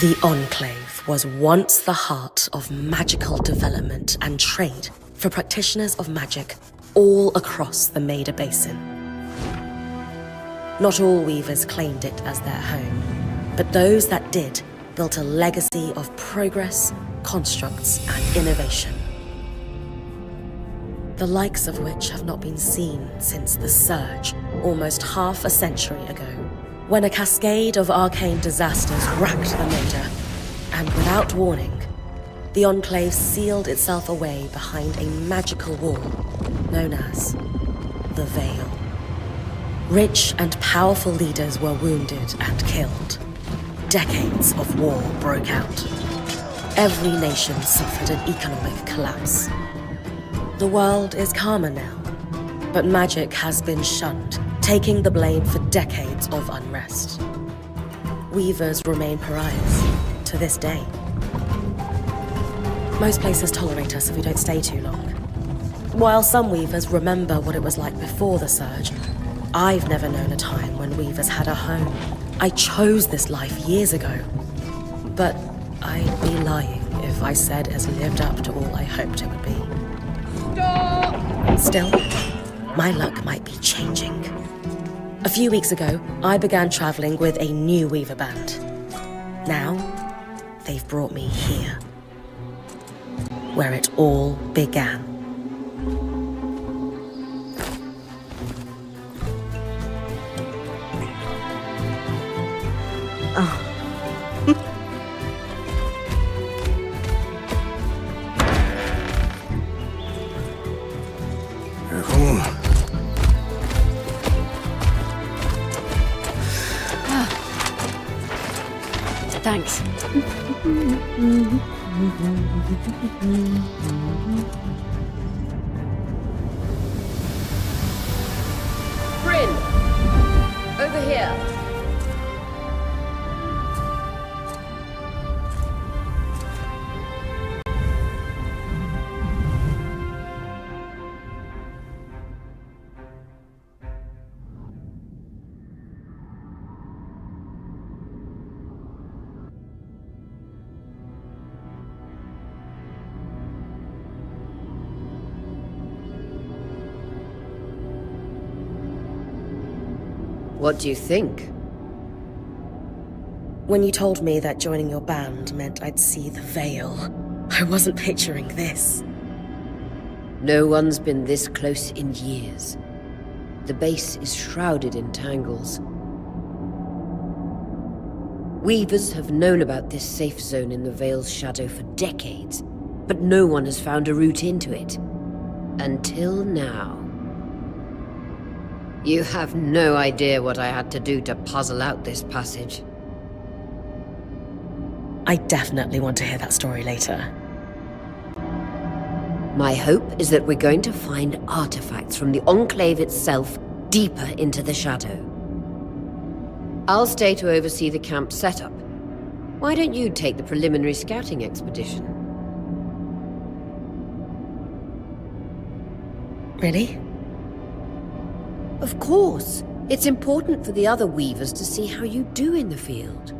The Enclave was once the heart of magical development and trade for practitioners of magic all across the Maida Basin. Not all weavers claimed it as their home, but those that did built a legacy of progress, constructs, and innovation. The likes of which have not been seen since the Surge, almost half a century ago, when a cascade of arcane disasters racked the Maida, and without warning, the Enclave sealed itself away behind a magical wall known as the Veil. Rich and powerful leaders were wounded and killed. Decades of war broke out. Every nation suffered an economic collapse. The world is calmer now, but magic has been shunned, taking the blame for decades of unrest. Weavers remain pariahs to this day. Most places tolerate us if we don't stay too long. While some weavers remember what it was like before the Surge, I've never known a time when weavers had a home. I chose this life years ago, but I'd be lying if I said it has lived up to all I hoped it would be. Stop! Still, my luck might be changing. A few weeks ago, I began traveling with a new weaver band. Now, they've brought me here, where it all began. Oh. Thanks. Bryn! Over here. What do you think? When you told me that joining your band meant I'd see the Veil, I wasn't picturing this. No one's been this close in years. The base is shrouded in tangles. Weavers have known about this safe zone in the Veil's shadow for decades, but no one has found a route into it. Until now. You have no idea what I had to do to puzzle out this passage. I definitely want to hear that story later. My hope is that we're going to find artifacts from the Enclave itself deeper into the shadow. I'll stay to oversee the camp setup. Why don't you take the preliminary scouting expedition? Really? Of course. It's important for the other weavers to see how you do in the field.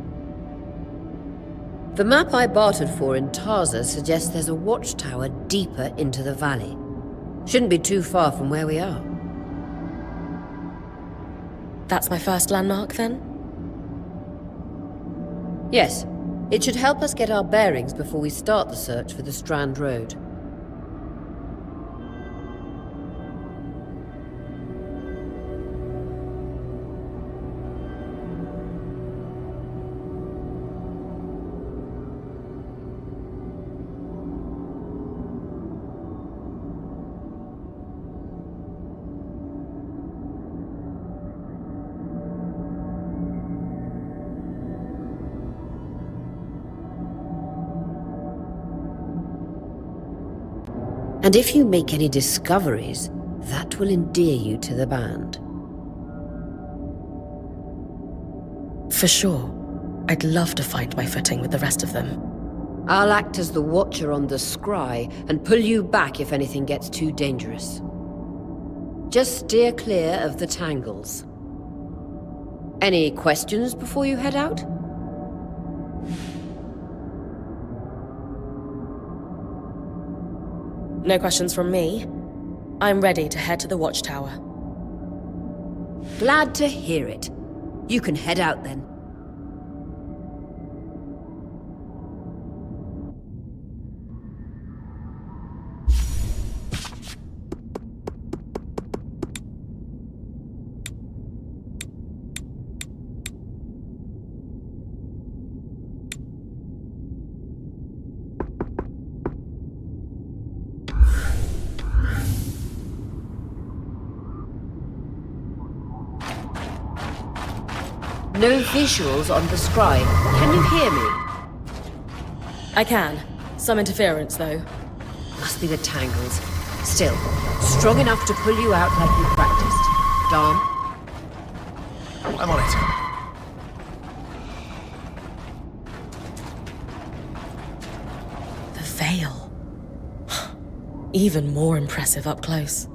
The map I bartered for in Tarza suggests there's a watchtower deeper into the valley. Shouldn't be too far from where we are. That's my first landmark, then? Yes. It should help us get our bearings before we start the search for the Strand Road. And if you make any discoveries, that will endear you to the band. For sure. I'd love to find my footing with the rest of them. I'll act as the watcher on the scry and pull you back if anything gets too dangerous. Just steer clear of the tangles. Any questions before you head out? No questions from me. I'm ready to head to the watchtower. Glad to hear it. You can head out then. No visuals on the scribe. Can you hear me? I can. Some interference, though. Must be the tangles. Still, strong enough to pull you out like you practiced. Dom? I'm on it. The veil. Even more impressive up close.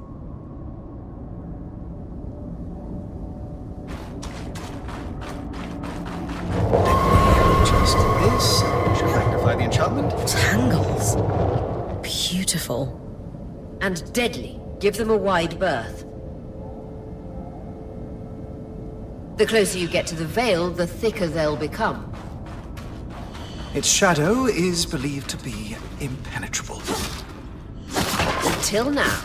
Just this should magnify the enchantment. Tangles. Beautiful. And deadly. Give them a wide berth. The closer you get to the veil, the thicker they'll become. Its shadow is believed to be impenetrable. Until now.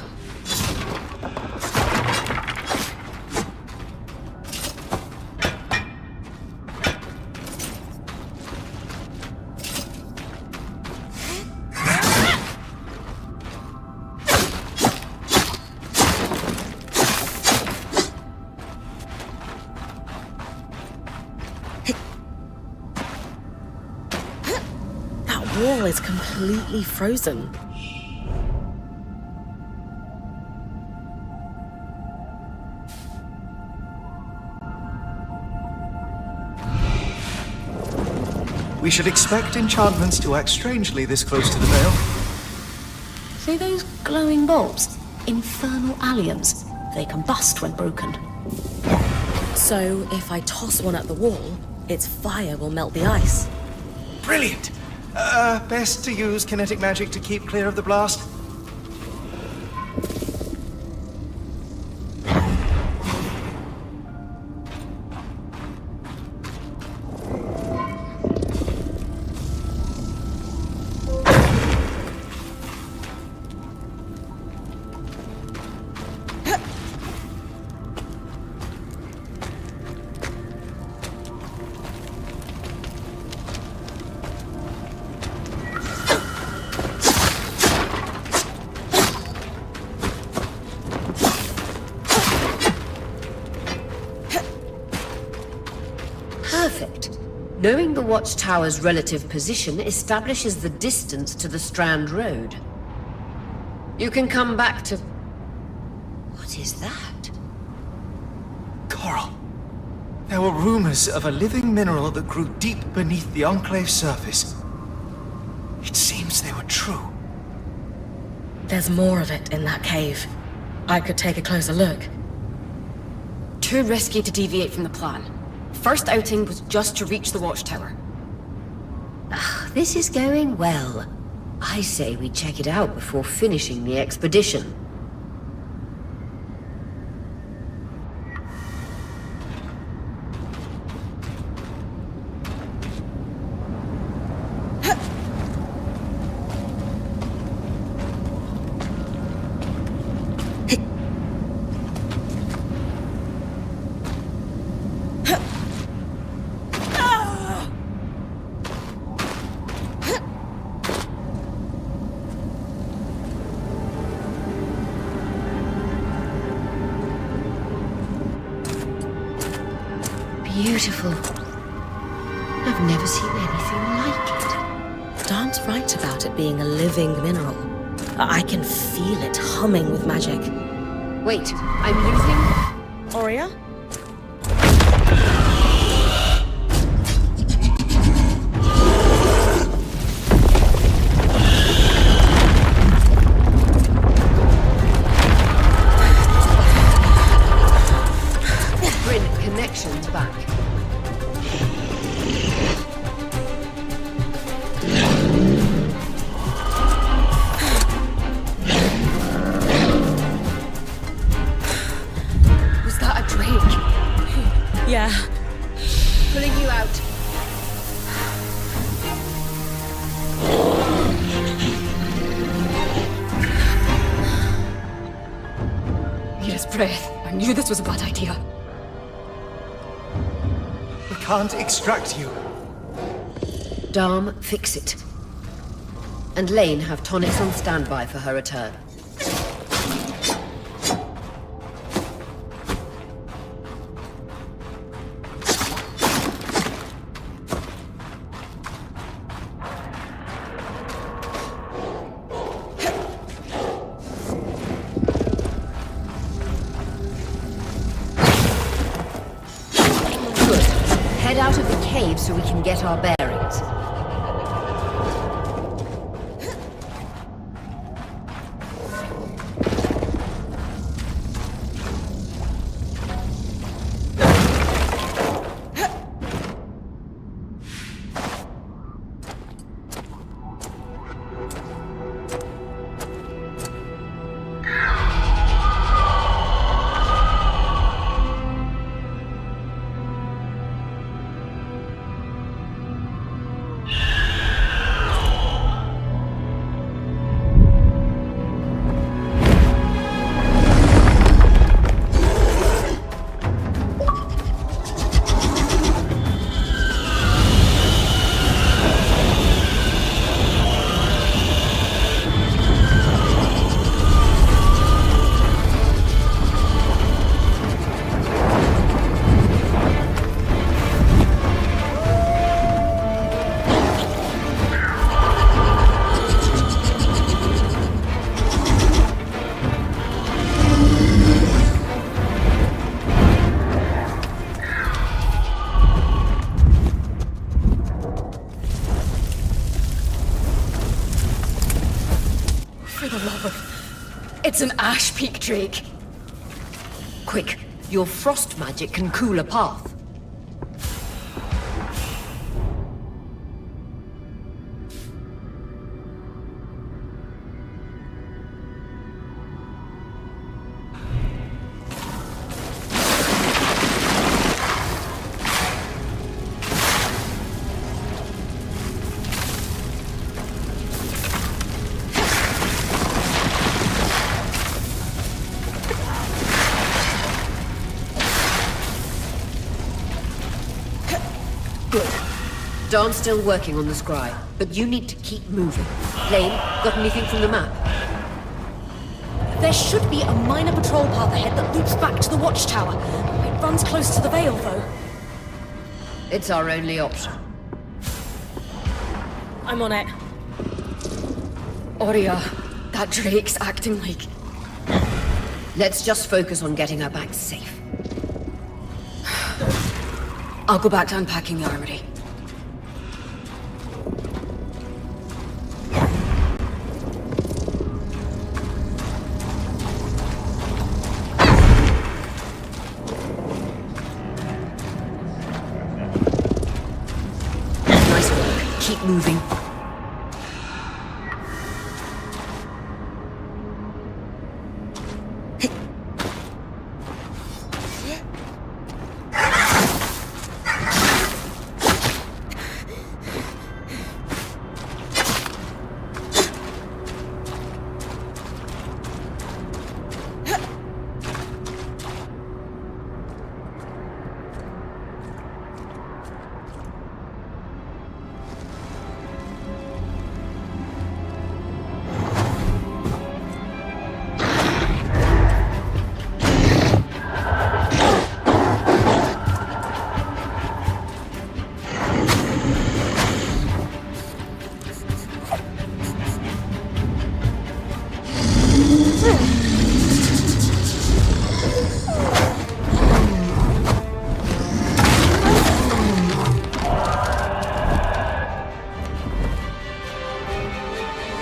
That wall is completely frozen. We should expect enchantments to act strangely this close to the veil. See those glowing bulbs? Infernal alliums. They combust when broken. So, if I toss one at the wall, its fire will melt the ice. Brilliant! Best to use kinetic magic to keep clear of the blast. Perfect. Knowing the watchtower's relative position establishes the distance to the Strand Road. You can come back to... What is that? Coral. There were rumors of a living mineral that grew deep beneath the Enclave's surface. It seems they were true. There's more of it in that cave. I could take a closer look. Too risky to deviate from the plan. First outing was just to reach the watchtower. This is going well. I say we check it out before finishing the expedition. Beautiful. I've never seen anything like it. Dan's right about it being a living mineral. I can feel it humming with magic. Wait, I'm losing... Aurea? Bryn, connections back. pulling you out. Need his breath. I knew this was a bad idea. We can't extract you. Dharm, fix it. And Lane, have tonics on standby for her return. Good. Head out of the cave so we can get our bearings. It's an ash peak drake. Quick, your frost magic can cool a path. Good. Dawn's still working on the scry, but you need to keep moving. Lane, got anything from the map? There should be a minor patrol path ahead that loops back to the watchtower. It runs close to the Vale, though. It's our only option. I'm on it. Aurea, that drake's acting like... Let's just focus on getting her back safe. I'll go back to unpacking the armory. Nice work. Keep moving.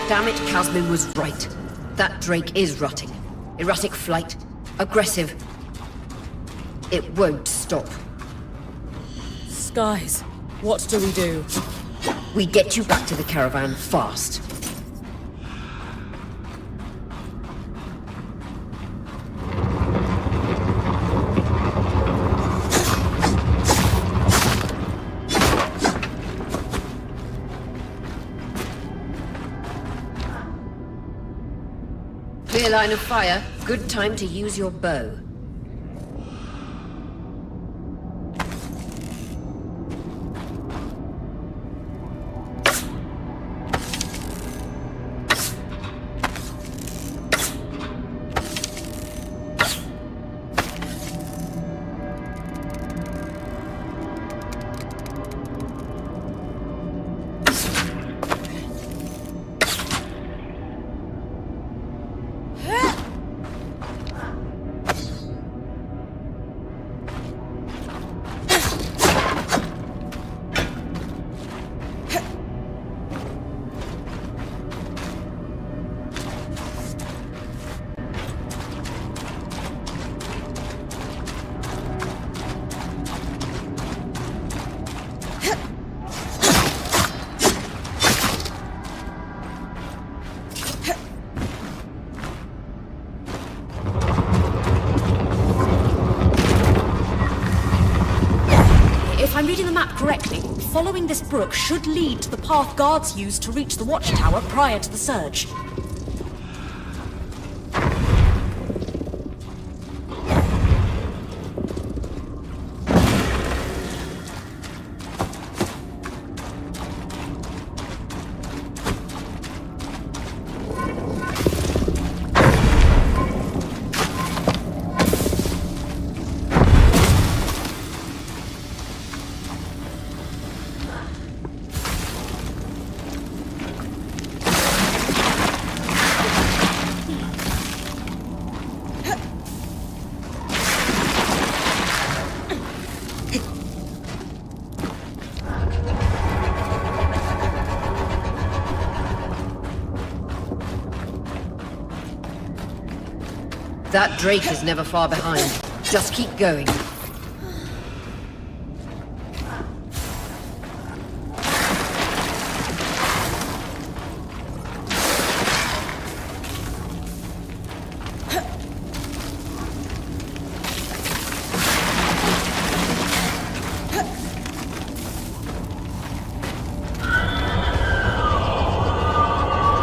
Damn it, Casmin was right. That drake is rotting. Erratic flight. Aggressive. It won't stop. Skies, what do we do? We get you back to the caravan fast. line of fire. Good time to use your bow. If I'm reading the map correctly, following this brook should lead to the path guards used to reach the watchtower prior to the surge. That Drake is never far behind. Just keep going.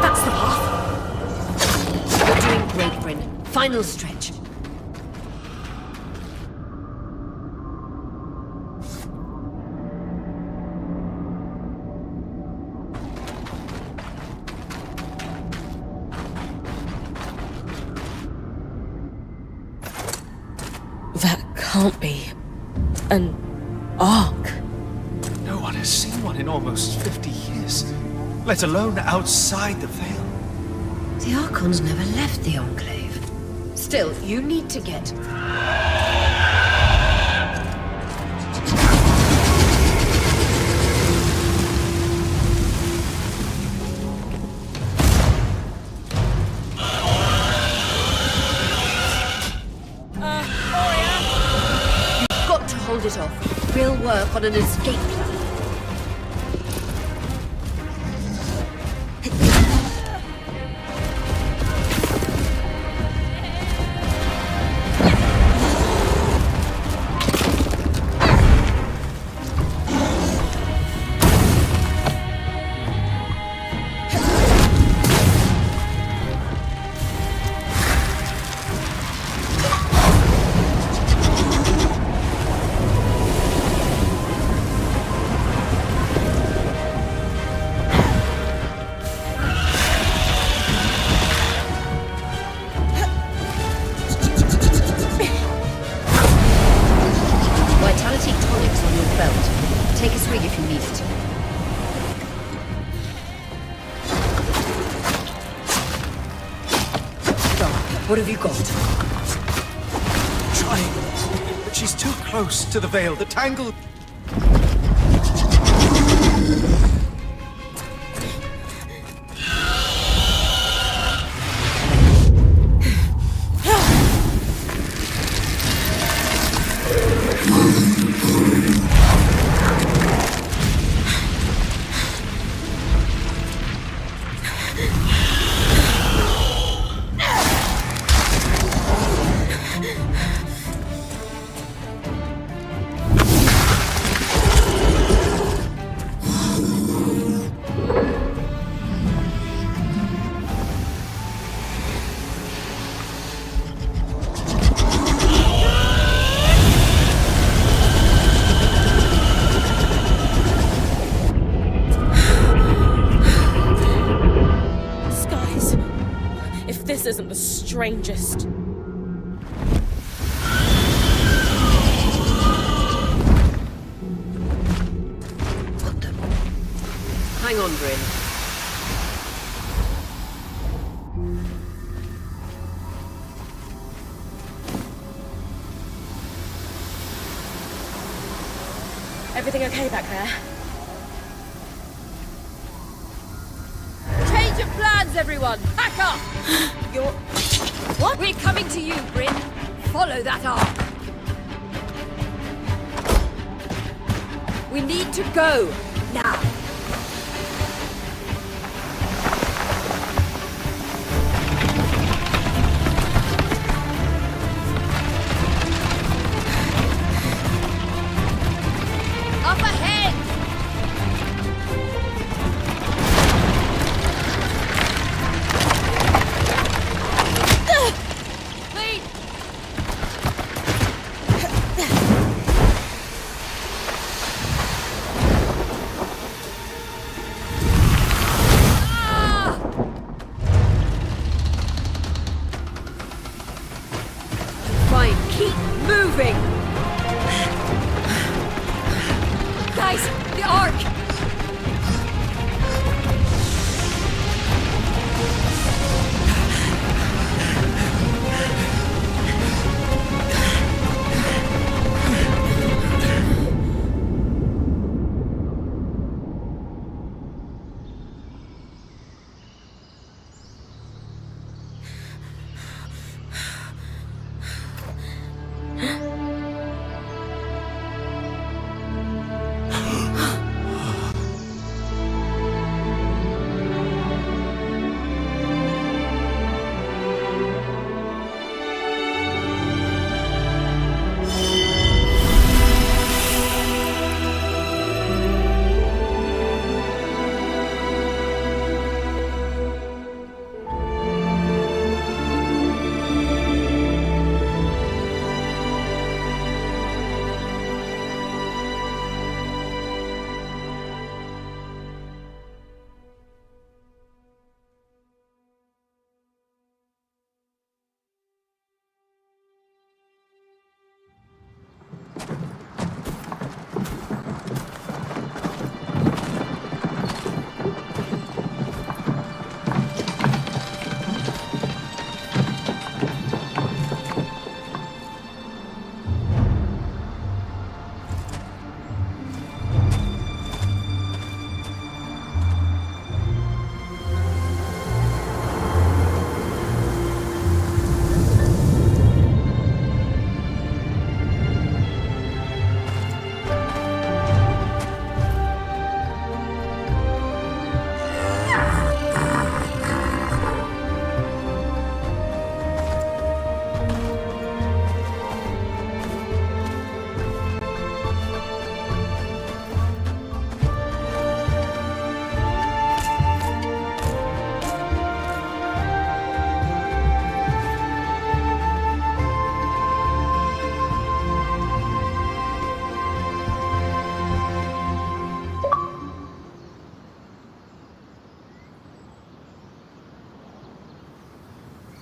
That's the path. You're doing great, Bryn. Final stretch. That can't be an ark. No one has seen one in almost 50 years, let alone outside the Veil. The Archons never left the Enclave. Still, you need to get... You've got to hold it off. We'll work on an escape plan. Take a swig if you need it. What have you got? Trying, but she's too close to the Veil. The tangle... strangest. What the? Hang on, Bryn. Everything okay back there? Change of plans, everyone! Pack up! You're... What? We're coming to you, Bryn. Follow that arc. We need to go. Now. Up ahead! Lead! Fine, keep moving! Guys, the arc!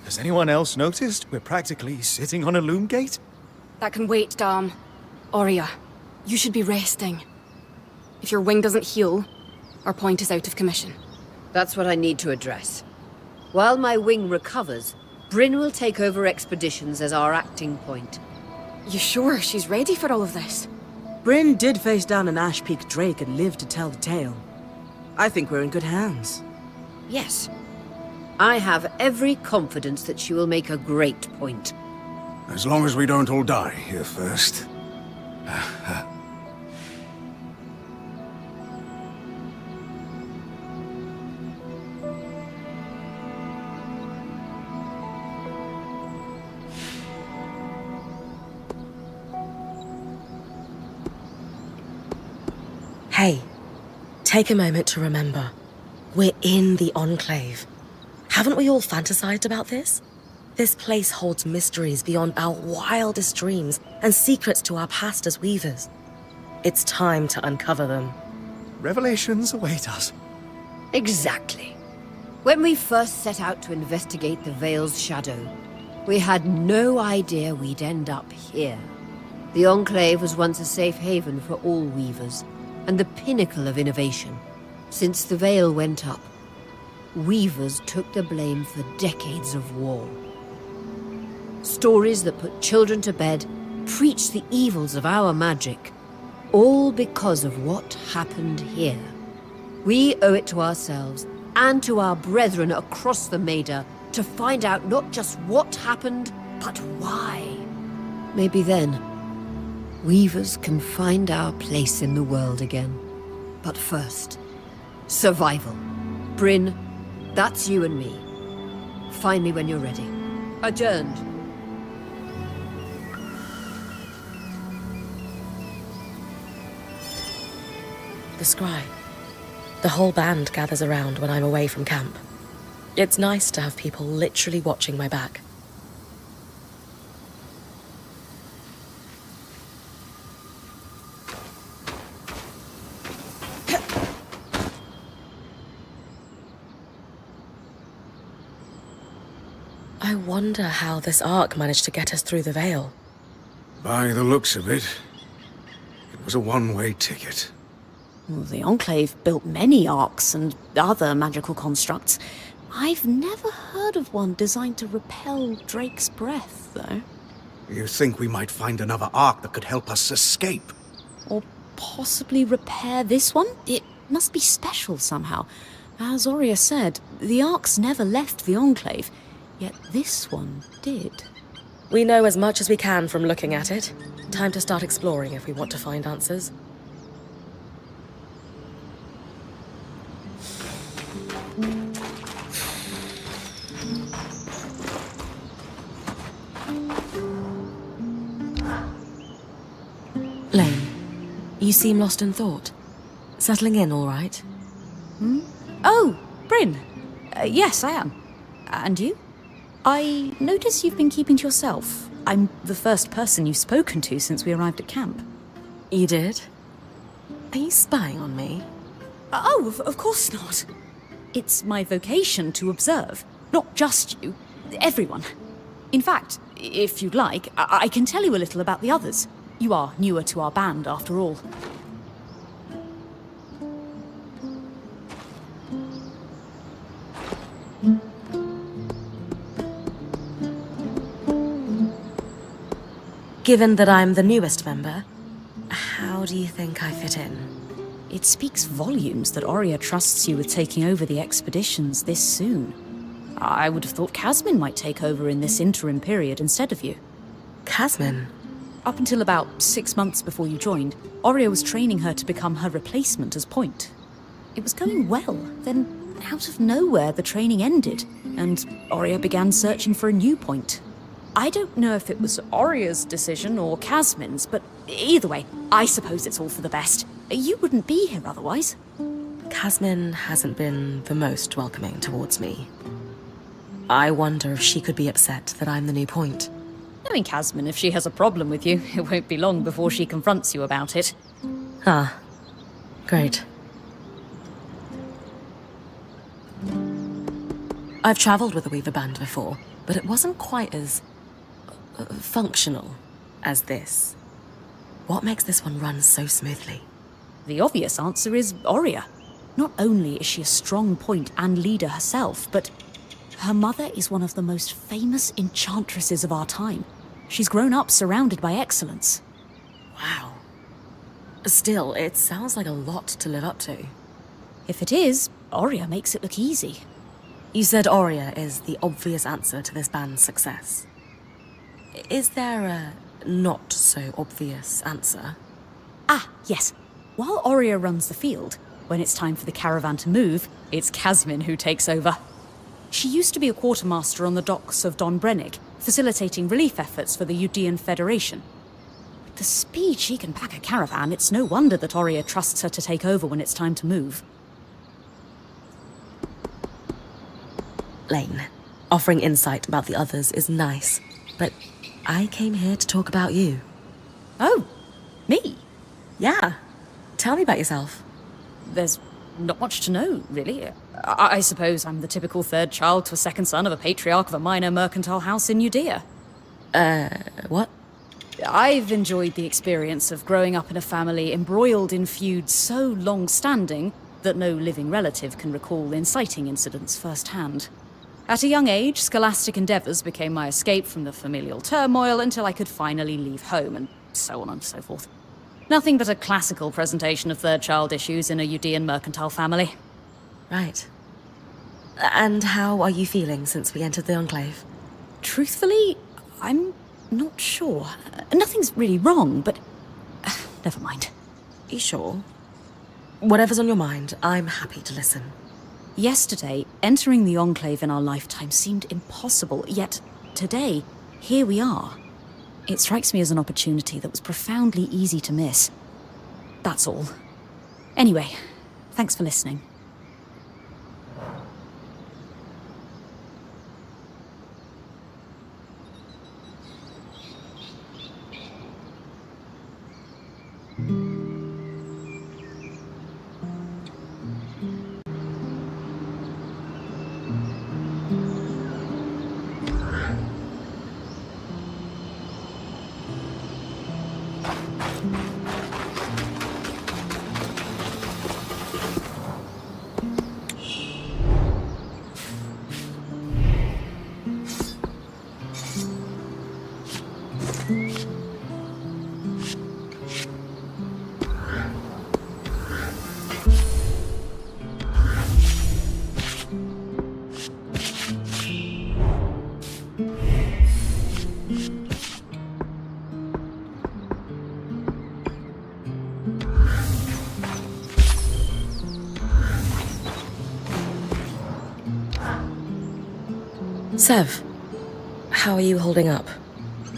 Has anyone else noticed we're practically sitting on a loom gate? That can wait, Dom. Aurea, you should be resting. If your wing doesn't heal, our point is out of commission. That's what I need to address. While my wing recovers, Bryn will take over expeditions as our acting point. You sure she's ready for all of this? Bryn did face down an Ash Peak Drake and lived to tell the tale. I think we're in good hands. Yes. I have every confidence that she will make a great point. As long as we don't all die here first. Hey, take a moment to remember. We're in the Enclave. Haven't we all fantasized about this? This place holds mysteries beyond our wildest dreams and secrets to our past as weavers. It's time to uncover them. Revelations await us. Exactly. When we first set out to investigate the Veil's shadow, we had no idea we'd end up here. The Enclave was once a safe haven for all weavers, and the pinnacle of innovation. Since the Veil went up, weavers took the blame for decades of war. Stories that put children to bed preached the evils of our magic, all because of what happened here. We owe it to ourselves and to our brethren across the Maida to find out not just what happened, but why. Maybe then, weavers can find our place in the world again. But first, survival. Bryn, that's you and me. Find me when you're ready. Adjourned. The scry. The whole band gathers around when I'm away from camp. It's nice to have people literally watching my back. I wonder how this arc managed to get us through the Veil. By the looks of it, it was a one-way ticket. Well, the Enclave built many arcs and other magical constructs. I've never heard of one designed to repel Drake's breath, though. You think we might find another arc that could help us escape? Or possibly repair this one? It must be special somehow. As Aurea said, the arcs never left the Enclave, yet this one did. We know as much as we can from looking at it. Time to start exploring if we want to find answers. Lane, you seem lost in thought. Settling in all right? Oh, Bryn. Yes, I am. And you? I notice you've been keeping to yourself. I'm the first person you've spoken to since we arrived at camp. You did? Are you spying on me? Oh, of course not. It's my vocation to observe. Not just you, everyone. In fact, if you'd like, I can tell you a little about the others. You are newer to our band, after all. Given that I'm the newest member, how do you think I fit in? It speaks volumes that Aurea trusts you with taking over the expeditions this soon. I would have thought Casmin might take over in this interim period instead of you. Casmin? Up until about 6 months before you joined, Aurea was training her to become her replacement as point. It was going well, then out of nowhere the training ended, and Aurea began searching for a new point. I don't know if it was Aurea's decision or Casmin's, but either way, I suppose it's all for the best. You wouldn't be here otherwise. Casmin hasn't been the most welcoming towards me. I wonder if she could be upset that I'm the new point. Knowing Casmin, if she has a problem with you, it won't be long before she confronts you about it. Ah, great. I've travelled with a Weaver band before, but it wasn't quite as functional as this. What makes this one run so smoothly? The obvious answer is Aurea. Not only is she a strong point and leader herself, but her mother is one of the most famous enchantresses of our time. She's grown up surrounded by excellence. Wow. Still, it sounds like a lot to live up to. If it is, Aurea makes it look easy. You said Aurea is the obvious answer to this band's success. Is there a not-so-obvious answer? Ah, yes. While Aurea runs the field, when it's time for the caravan to move, it's Casmin who takes over. She used to be a quartermaster on the docks of Don Brennig, facilitating relief efforts for the Udean Federation. With the speed she can pack a caravan, it's no wonder that Aurea trusts her to take over when it's time to move. Lane, offering insight about the others is nice, but I came here to talk about you. Oh, me? Yeah. Tell me about yourself. There's not much to know, really. I suppose I'm the typical third child to a second son of a patriarch of a minor mercantile house in Judea. What? I've enjoyed the experience of growing up in a family embroiled in feuds so long-standing that no living relative can recall inciting incidents firsthand. At a young age, scholastic endeavours became my escape from the familial turmoil until I could finally leave home, and so on and so forth. Nothing but a classical presentation of third child issues in a Judean mercantile family. Right. And how are you feeling since we entered the Enclave? Truthfully, I'm not sure. Nothing's really wrong, but never mind. You sure? Whatever's on your mind, I'm happy to listen. Yesterday, entering the Enclave in our lifetime seemed impossible, yet today, here we are. It strikes me as an opportunity that was profoundly easy to miss. That's all. Anyway, thanks for listening. Sev, how are you holding up?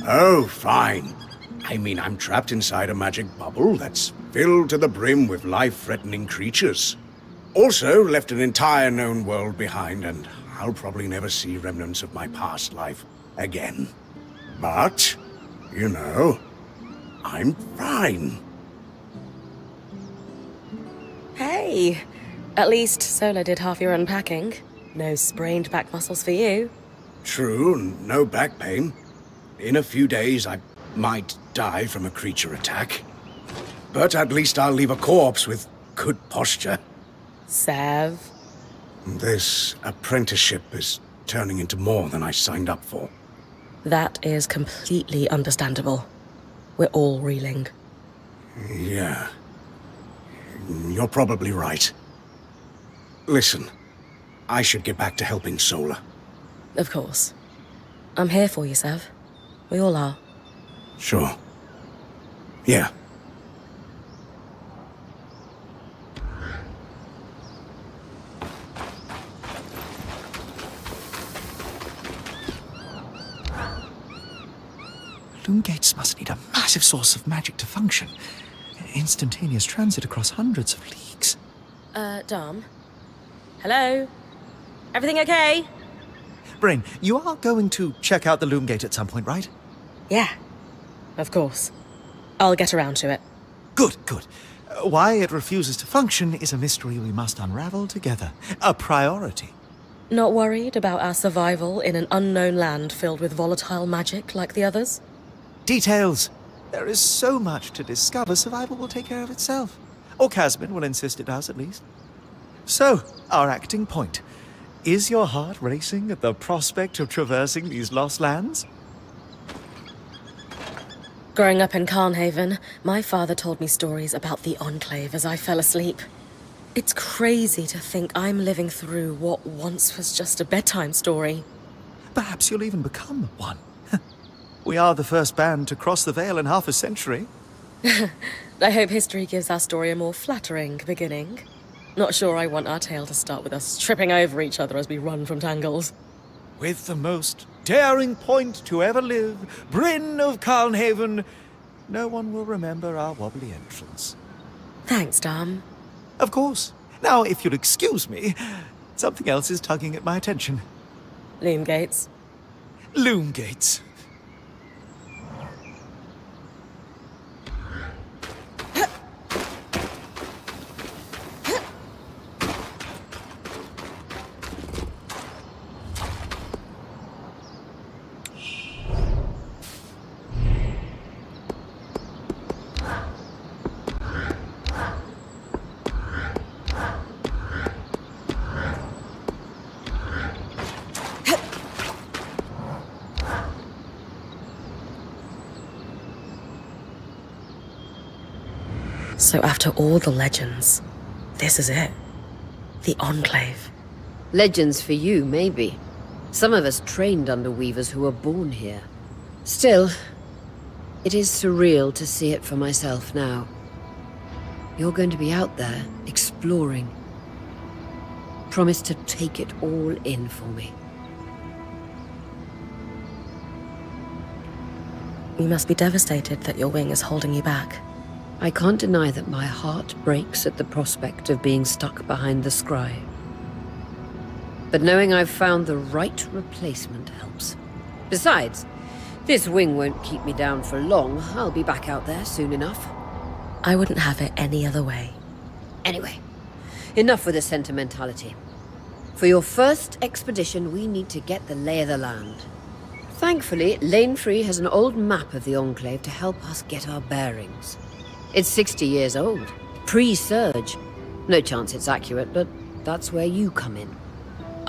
Oh, fine. I mean, I'm trapped inside a magic bubble that's filled to the brim with life-threatening creatures. Also, left an entire known world behind, and I'll probably never see remnants of my past life again. But, you know, I'm fine. Hey! At least Sola did half your unpacking. No sprained back muscles for you. True, no back pain. In a few days, I might die from a creature attack. But at least I'll leave a corpse with good posture. Sev. This apprenticeship is turning into more than I signed up for. That is completely understandable. We're all reeling. Yeah. You're probably right. Listen, I should get back to helping Sola. Of course. I'm here for you, Sev. We all are. Sure. Yeah. Loom gates must need a massive source of magic to function. Instantaneous transit across hundreds of leagues. Dom? Hello? Everything okay? Brain, you are going to check out the loom gate at some point, right? Yeah. Of course. I'll get around to it. Good, good. Why it refuses to function is a mystery we must unravel together. A priority. Not worried about our survival in an unknown land filled with volatile magic like the others? Details. There is so much to discover, survival will take care of itself. Or Casman will insist it does, at least. So, our acting point. Is your heart racing at the prospect of traversing these lost lands? Growing up in Carnhaven, my father told me stories about the Enclave as I fell asleep. It's crazy to think I'm living through what once was just a bedtime story. Perhaps you'll even become one. We are the first band to cross the Veil in half a century. I hope history gives our story a more flattering beginning. Not sure I want our tale to start with us tripping over each other as we run from tangles. With the most daring point to ever live, Bryn of Carnhaven, no one will remember our wobbly entrance. Thanks, Dom. Of course. Now, if you'll excuse me, something else is tugging at my attention. Loom gates. Loom gates. So after all the legends, this is it. The Enclave. Legends for you, maybe. Some of us trained under weavers who were born here. Still, it is surreal to see it for myself now. You're going to be out there, exploring. Promise to take it all in for me. You must be devastated that your wing is holding you back. I can't deny that my heart breaks at the prospect of being stuck behind the scry. But knowing I've found the right replacement helps. Besides, this wing won't keep me down for long. I'll be back out there soon enough. I wouldn't have it any other way. Anyway, enough with the sentimentality. For your first expedition, we need to get the lay of the land. Thankfully, Lane Free has an old map of the Enclave to help us get our bearings. It's 60 years old, pre-Surge. No chance it's accurate, but that's where you come in.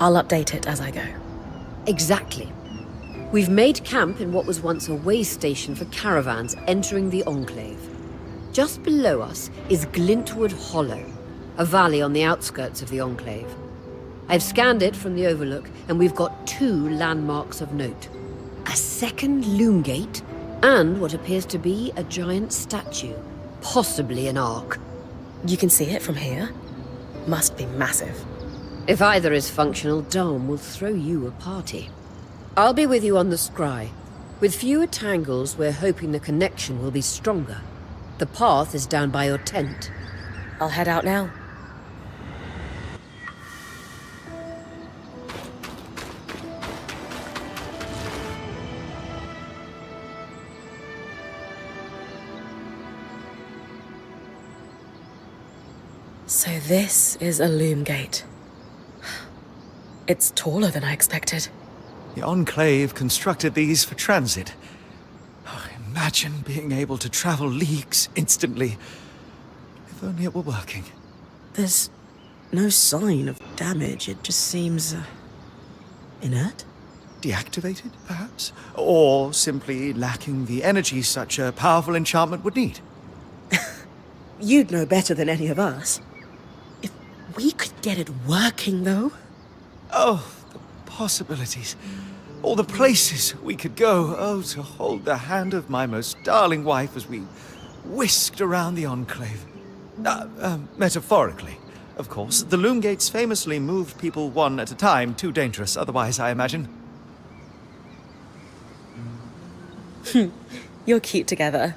I'll update it as I go. Exactly. We've made camp in what was once a way station for caravans entering the Enclave. Just below us is Glintwood Hollow, a valley on the outskirts of the Enclave. I've scanned it from the overlook, and we've got 2 landmarks of note. A second loom gate, and what appears to be a giant statue, possibly an ark. You can see it from here? Must be massive. If either is functional, Dom will throw you a party. I'll be with you on the scry. With fewer tangles, we're hoping the connection will be stronger. The path is down by your tent. I'll head out now. So this is a loom gate. It's taller than I expected. The Enclave constructed these for transit. Oh, imagine being able to travel leagues instantly. If only it were working. There's no sign of damage. It just seems inert. Deactivated, perhaps? Or simply lacking the energy such a powerful enchantment would need. You'd know better than any of us. If we could get it working, though. Oh, the possibilities. All the places we could go. Oh, to hold the hand of my most darling wife as we whisked around the Enclave. Metaphorically, of course. The loom gates famously moved people one at a time. Too dangerous otherwise, I imagine. You're cute together.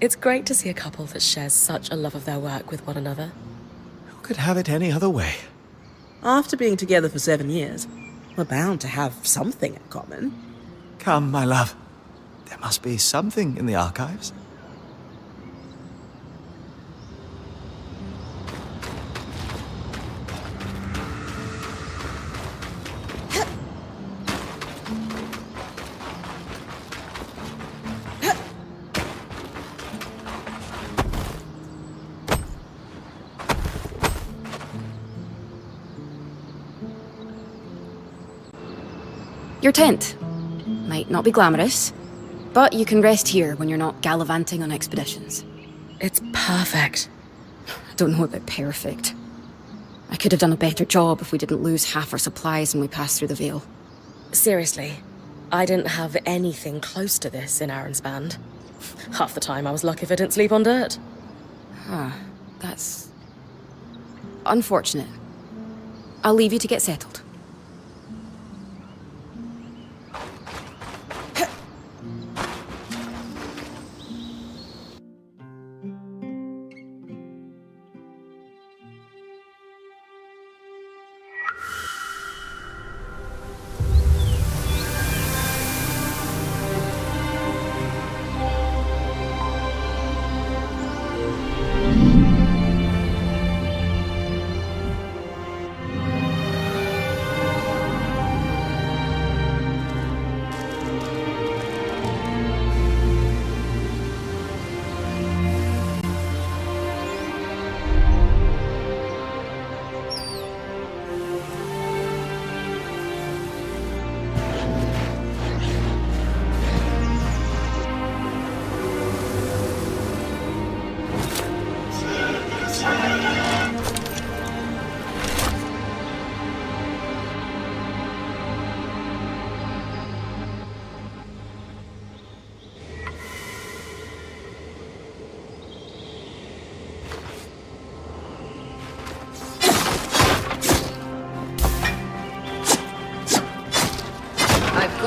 It's great to see a couple that shares such a love of their work with one another. Who could have it any other way? After being together for 7 years, we're bound to have something in common. Come, my love. There must be something in the archives. Your tent. Might not be glamorous, but you can rest here when you're not gallivanting on expeditions. It's perfect. I don't know about perfect. I could have done a better job if we didn't lose half our supplies when we passed through the Veil. Seriously, I didn't have anything close to this in Aaron's band. Half the time I was lucky if I didn't sleep on dirt. That's unfortunate. I'll leave you to get settled.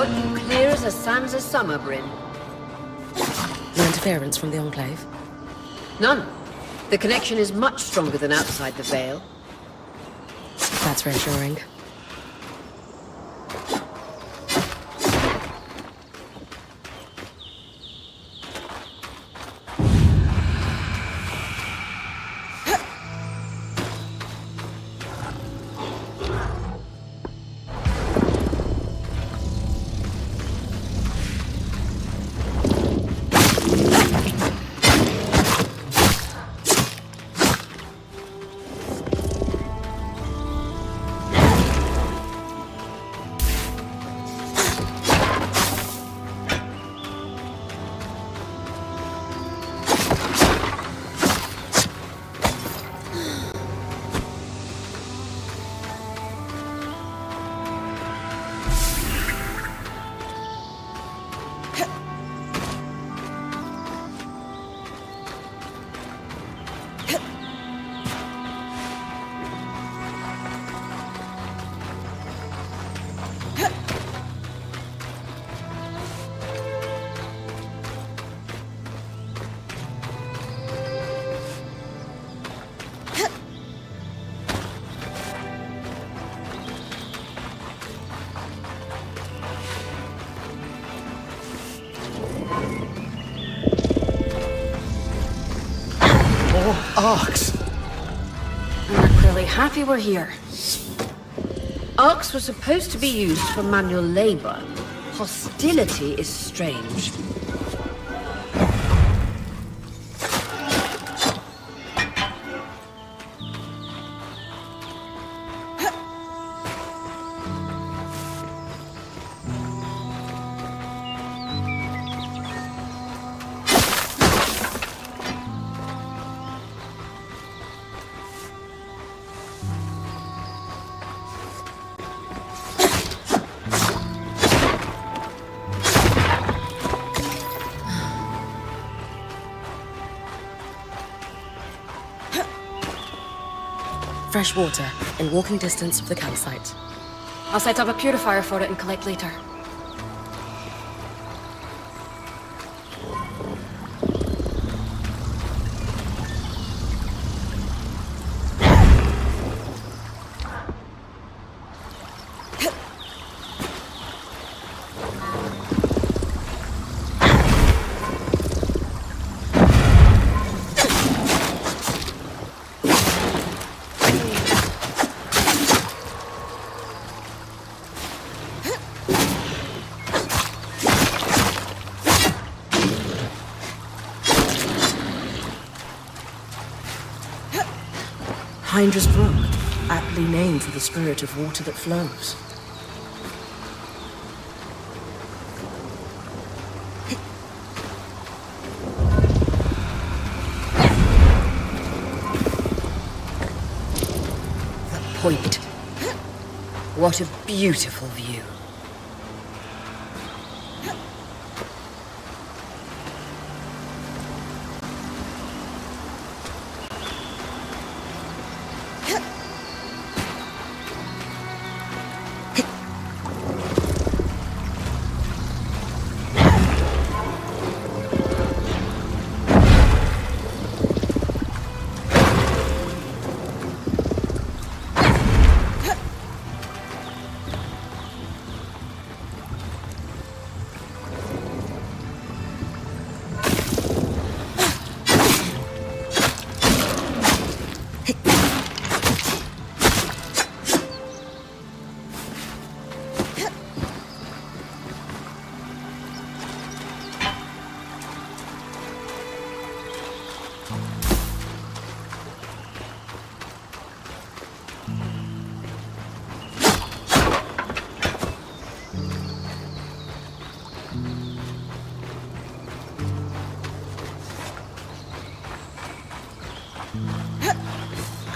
Got you clear as a sands of summer, Bryn. No interference from the Enclave? None. The connection is much stronger than outside the Vale. That's reassuring. Arcs! We're clearly happy we're here. Arcs were supposed to be used for manual labor. Hostility is strange. Fresh water, in walking distance of the campsite. I'll set up a purifier for it and collect later. Hydra's Brook, aptly named for the spirit of water that flows. The point. What a beautiful view.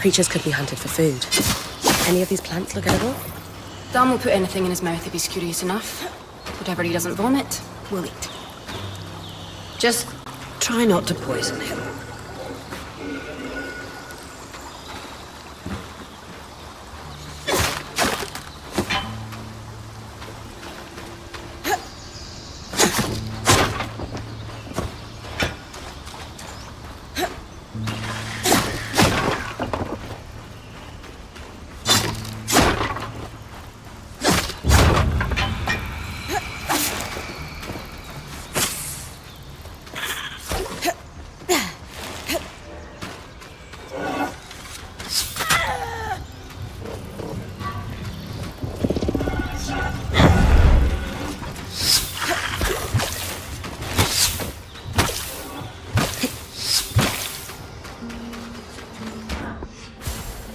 Creatures could be hunted for food. Any of these plants look edible? Dan will put anything in his mouth if he's curious enough. Whatever he doesn't vomit, we'll eat. Just try not to poison him.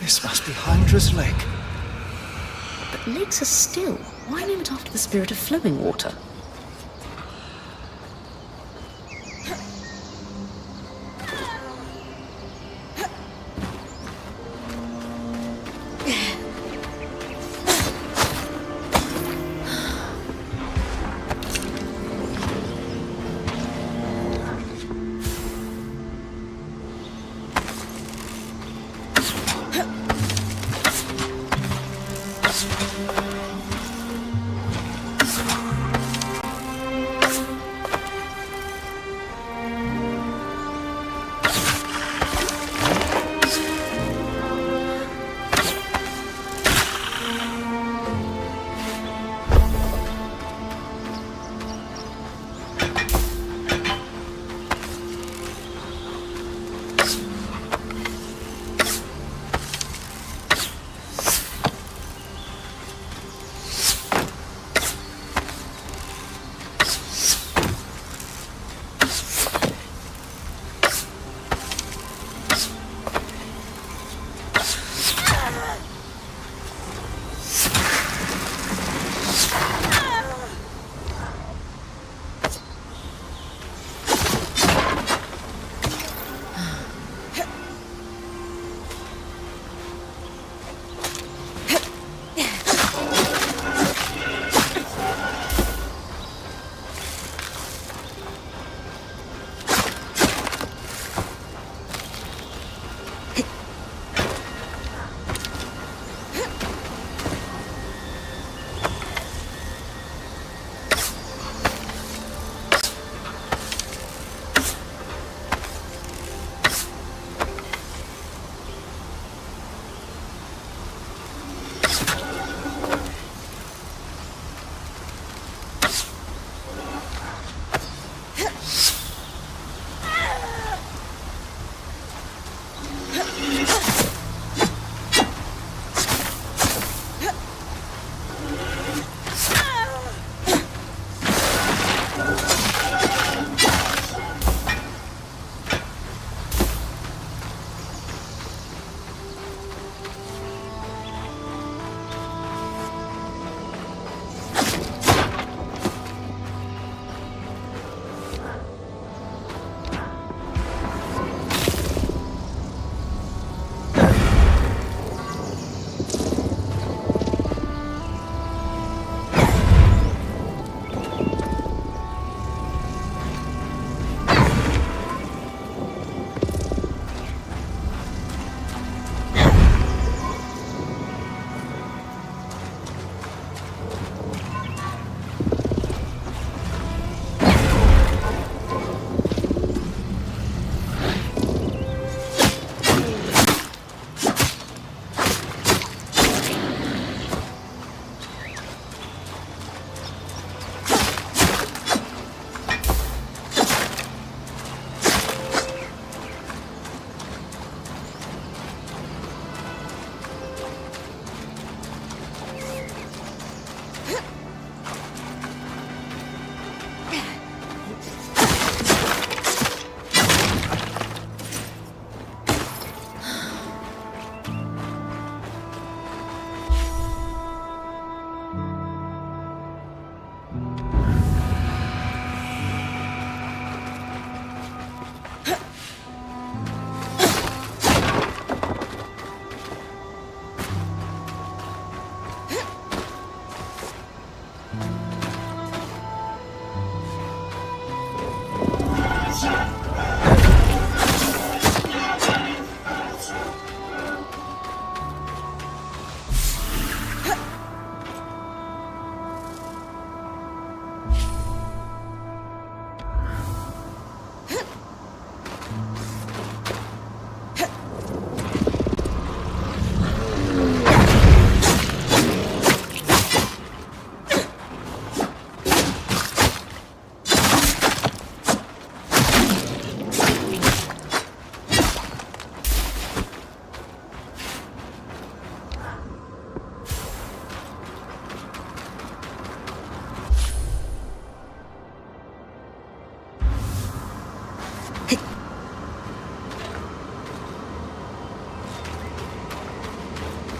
This must be Hydra's lake. But lakes are still. Why name it after the spirit of flowing water?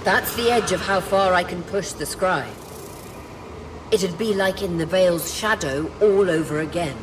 That's the edge of how far I can push the scribe. It'd be like in the Veil's shadow all over again.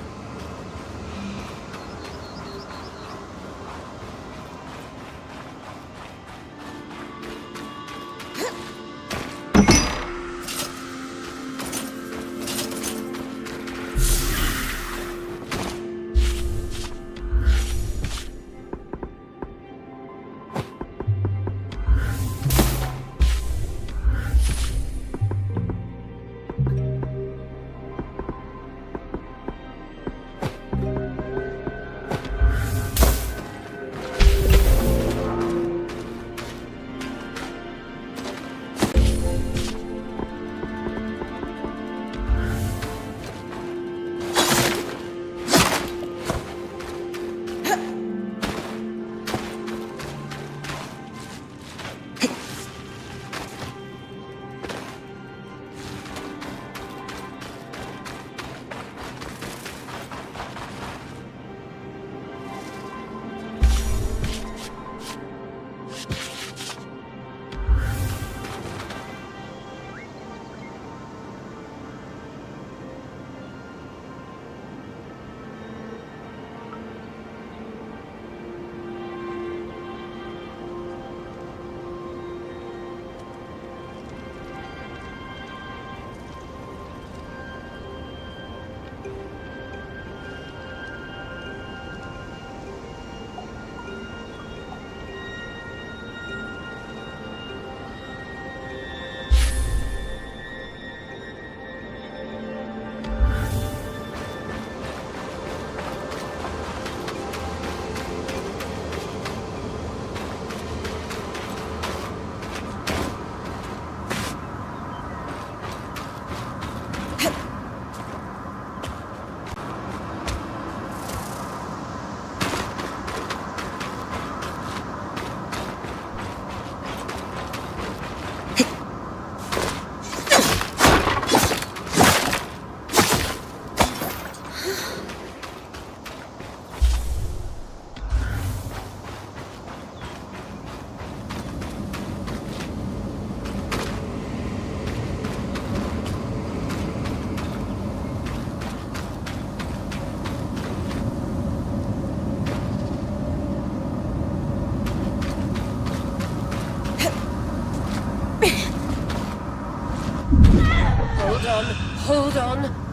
Hold on.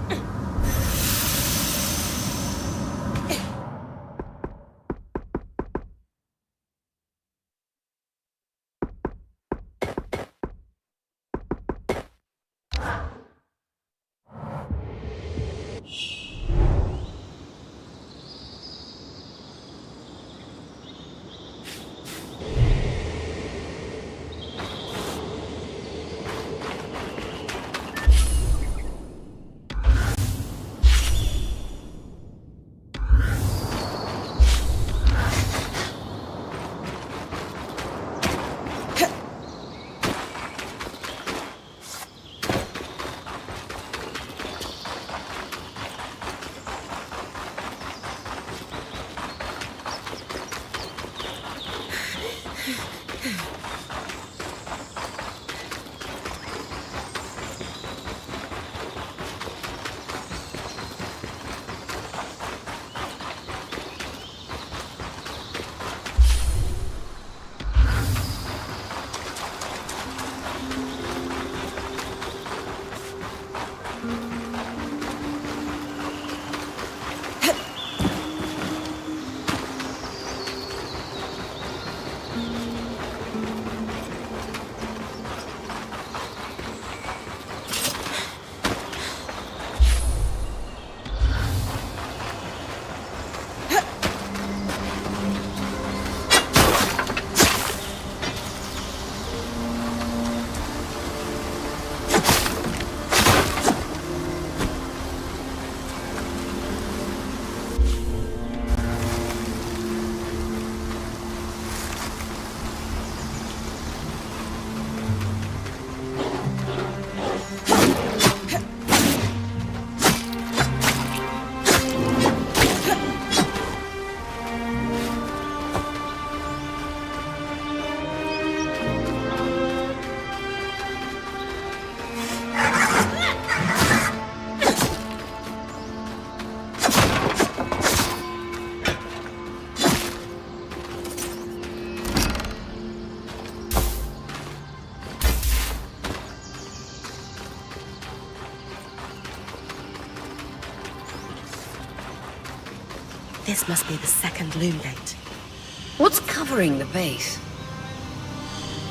This must be the second loom gate. What's covering the base?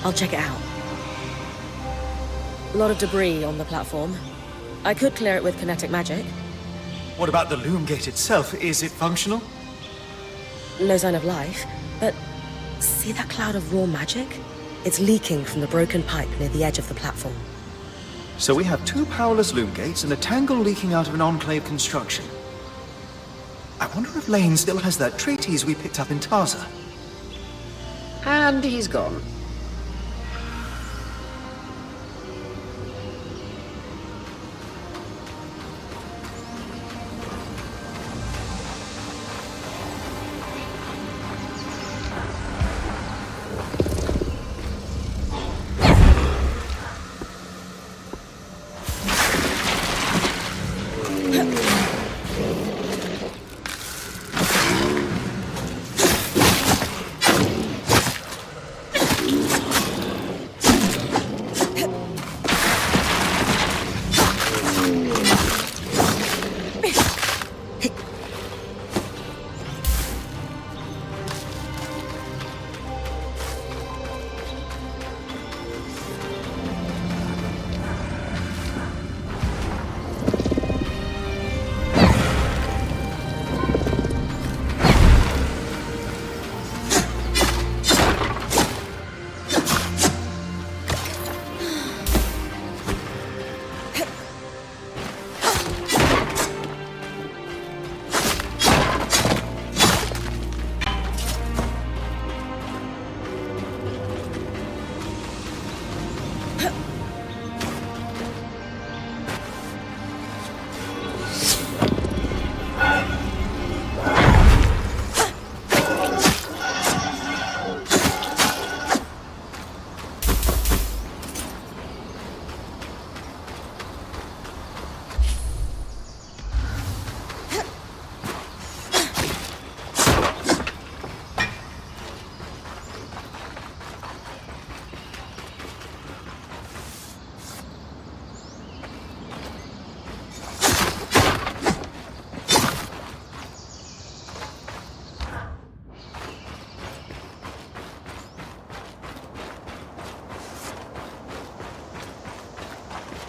I'll check it out. A lot of debris on the platform. I could clear it with kinetic magic. What about the loom gate itself? Is it functional? No sign of life, but see that cloud of raw magic? It's leaking from the broken pipe near the edge of the platform. So we have two powerless loom gates and a tangle leaking out of an enclave construction. I wonder if Lane still has that treatise we picked up in Taza. And he's gone.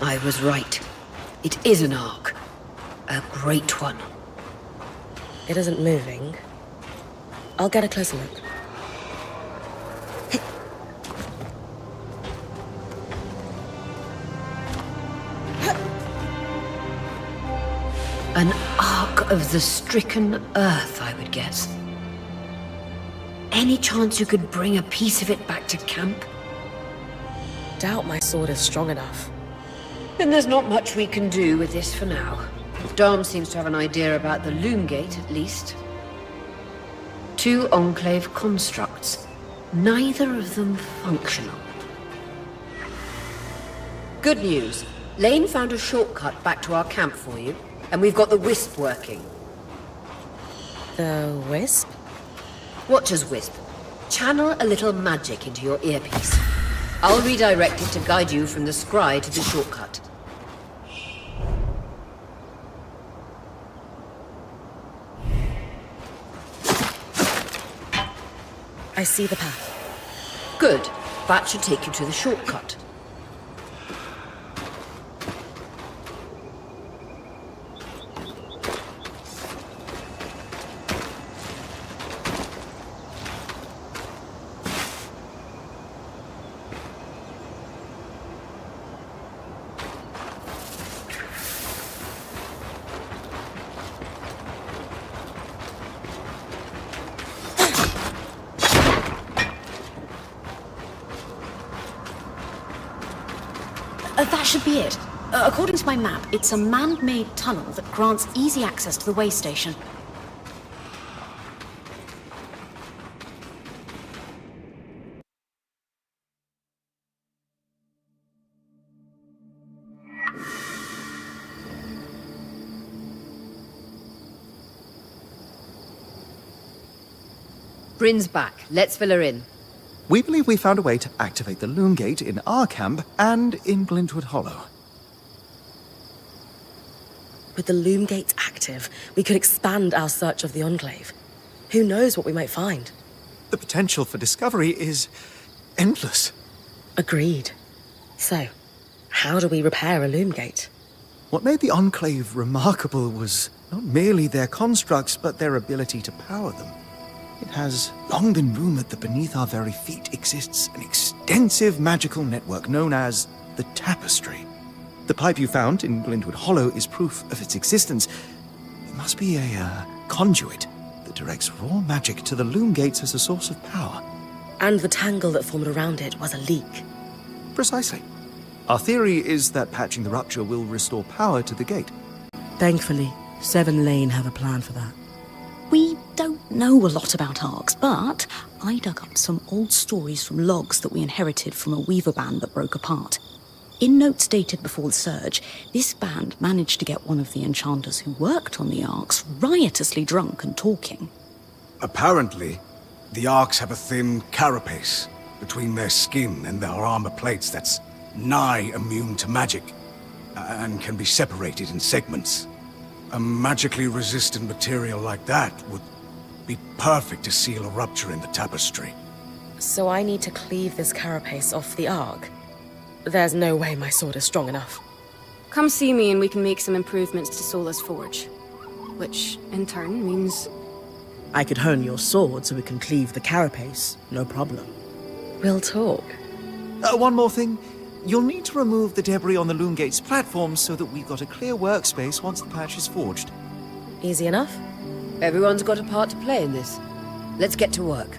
I was right. It is an arc. A great one. It isn't moving. I'll get a closer look. An arc of the stricken earth, I would guess. Any chance you could bring a piece of it back to camp? Doubt my sword is strong enough. Then there's not much we can do with this for now. Dom seems to have an idea about the loom gate, at least. Two enclave constructs, neither of them functional. Good news. Lane found a shortcut back to our camp for you, and we've got the wisp working. The wisp? Watch as wisp. Channel a little magic into your earpiece. I'll redirect it to guide you from the scry to the shortcut. I see the path. Good. That should take you to the shortcut. That should be it. According to my map, it's a man-made tunnel that grants easy access to the way station. Bryn's back. Let's fill her in. We believe we found a way to activate the loom gate in our camp and in Glintwood Hollow. With the loom gates active, we could expand our search of the Enclave. Who knows what we might find? The potential for discovery is endless. Agreed. So, how do we repair a loom gate? What made the Enclave remarkable was not merely their constructs, but their ability to power them. It has long been rumored that beneath our very feet exists an extensive magical network known as the Tapestry. The pipe you found in Glintwood Hollow is proof of its existence. It must be a conduit that directs raw magic to the loom gates as a source of power. And the tangle that formed around it was a leak. Precisely. Our theory is that patching the rupture will restore power to the gate. Thankfully, Seven Lane have a plan for that. We don't know a lot about arcs, but I dug up some old stories from logs that we inherited from a weaver band that broke apart. In notes dated before the Surge, this band managed to get one of the enchanters who worked on the arcs riotously drunk and talking. Apparently, the Arks have a thin carapace between their skin and their armor plates that's nigh immune to magic, and can be separated in segments. A magically resistant material like that would be perfect to seal a rupture in the tapestry. So I need to cleave this carapace off the arc? There's no way my sword is strong enough. Come see me and we can make some improvements to Sola's forge. Which, in turn, means... I could hone your sword so we can cleave the carapace, no problem. We'll talk. One more thing. You'll need to remove the debris on the loom gate's platform so that we've got a clear workspace once the patch is forged. Easy enough? Everyone's got a part to play in this. Let's get to work.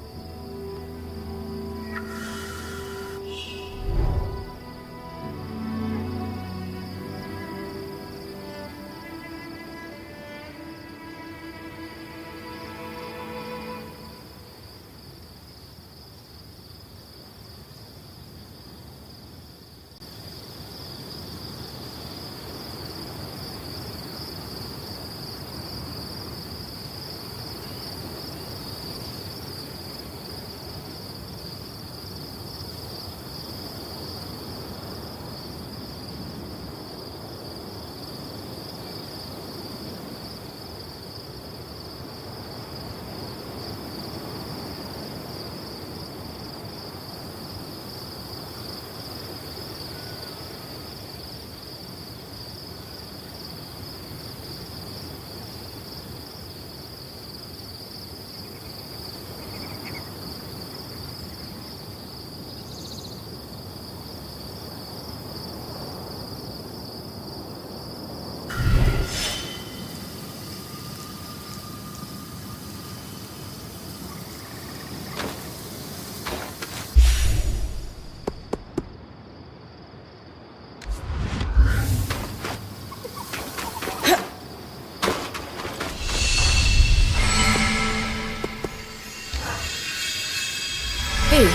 Hey,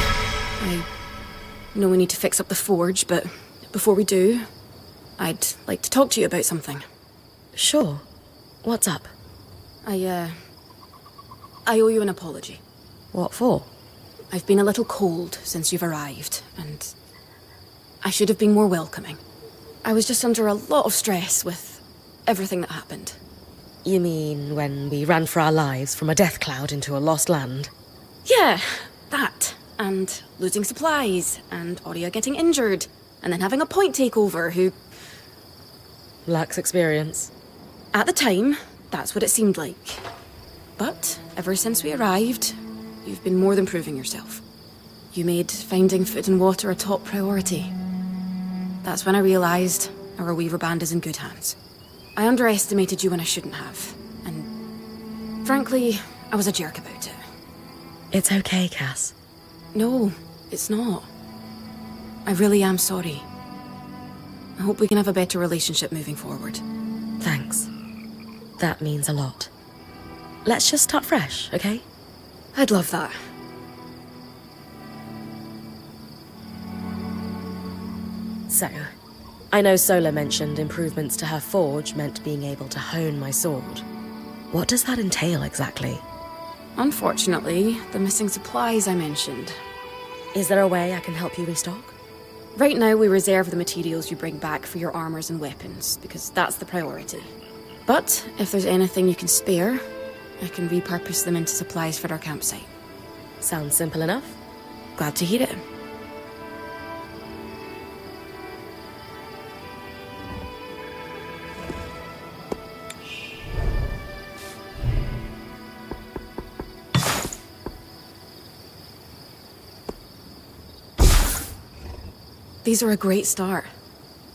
I know we need to fix up the forge, but before we do, I'd like to talk to you about something. Sure. What's up? I owe you an apology. What for? I've been a little cold since you've arrived, and I should have been more welcoming. I was just under a lot of stress with everything that happened. You mean when we ran for our lives from a death cloud into a lost land? Yeah, that. And losing supplies, and Aurea getting injured, and then having a point takeover who... Lacks experience. At the time, that's what it seemed like. But ever since we arrived, you've been more than proving yourself. You made finding food and water a top priority. That's when I realized our weaver band is in good hands. I underestimated you when I shouldn't have, and frankly, I was a jerk about it. It's okay, Cass. No, it's not. I really am sorry. I hope we can have a better relationship moving forward. Thanks. That means a lot. Let's just start fresh, okay? I'd love that. So, I know Sola mentioned improvements to her forge meant being able to hone my sword. What does that entail exactly? Unfortunately, the missing supplies I mentioned. Is there a way I can help you restock? Right now, we reserve the materials you bring back for your armors and weapons, because that's the priority. But if there's anything you can spare, I can repurpose them into supplies for our campsite. Sounds simple enough. Glad to hear it. These are a great start.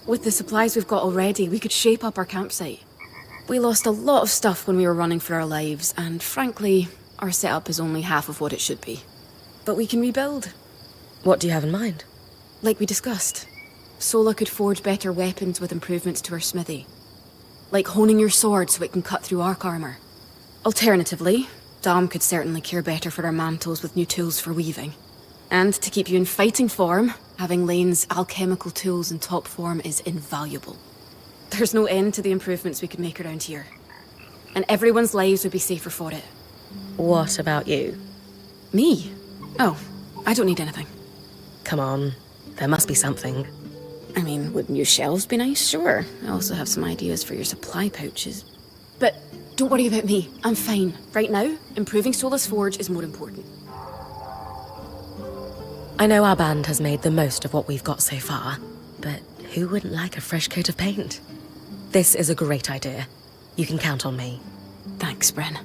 With the supplies we've got already, we could shape up our campsite. We lost a lot of stuff when we were running for our lives, and frankly, our setup is only half of what it should be. But we can rebuild. What do you have in mind? Like we discussed, Sola could forge better weapons with improvements to her smithy. Like honing your sword so it can cut through arc armor. Alternatively, Dom could certainly care better for our mantles with new tools for weaving. And to keep you in fighting form, having Lane's alchemical tools in top form is invaluable. There's no end to the improvements we could make around here. And everyone's lives would be safer for it. What about you? Me? Oh, I don't need anything. Come on, there must be something. I mean, would new shelves be nice? Sure. I also have some ideas for your supply pouches. But don't worry about me. I'm fine. Right now, improving Sola's forge is more important. I know our band has made the most of what we've got so far, but who wouldn't like a fresh coat of paint? This is a great idea. You can count on me. Thanks, Bren.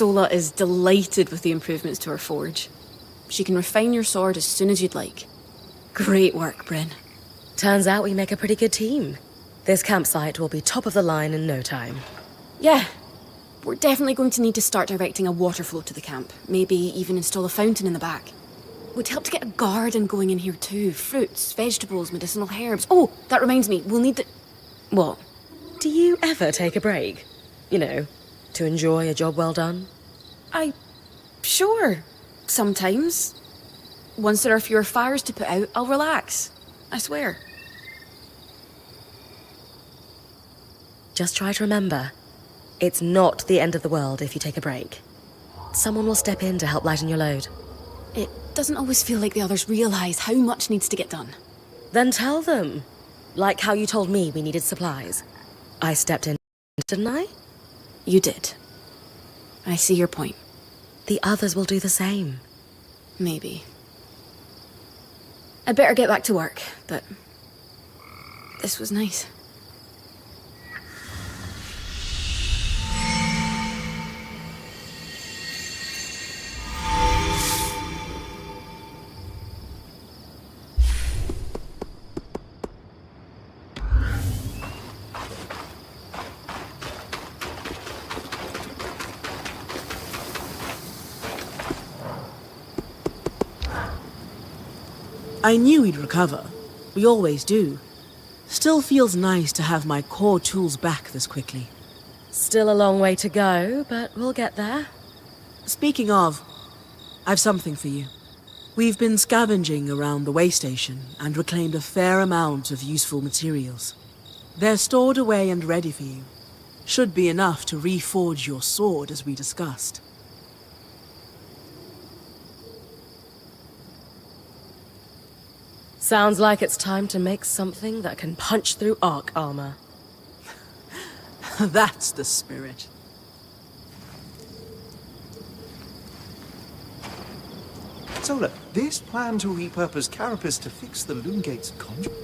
Sola is delighted with the improvements to her forge. She can refine your sword as soon as you'd like. Great work, Bryn. Turns out we make a pretty good team. This campsite will be top of the line in no time. Yeah. We're definitely going to need to start directing a water flow to the camp. Maybe even install a fountain in the back. Would help to get a garden going in here too. Fruits, vegetables, medicinal herbs. Oh, that reminds me, we'll need the... What? Do you ever take a break? You know, to enjoy a job well done? Sure. Sometimes. Once there are fewer fires to put out, I'll relax. I swear. Just try to remember, it's not the end of the world if you take a break. Someone will step in to help lighten your load. It doesn't always feel like the others realise how much needs to get done. Then tell them. Like how you told me we needed supplies. I stepped in, didn't I? You did. I see your point. The others will do the same. Maybe. I'd better get back to work, but... this was nice. I knew we'd recover. We always do. Still feels nice to have my core tools back this quickly. Still a long way to go, but we'll get there. Speaking of, I've something for you. We've been scavenging around the way station and reclaimed a fair amount of useful materials. They're stored away and ready for you. Should be enough to reforge your sword as we discussed. Sounds like it's time to make something that can punch through arc armor. That's the spirit. Sola, this plan to repurpose Carapace to fix the Loongate's conjugal...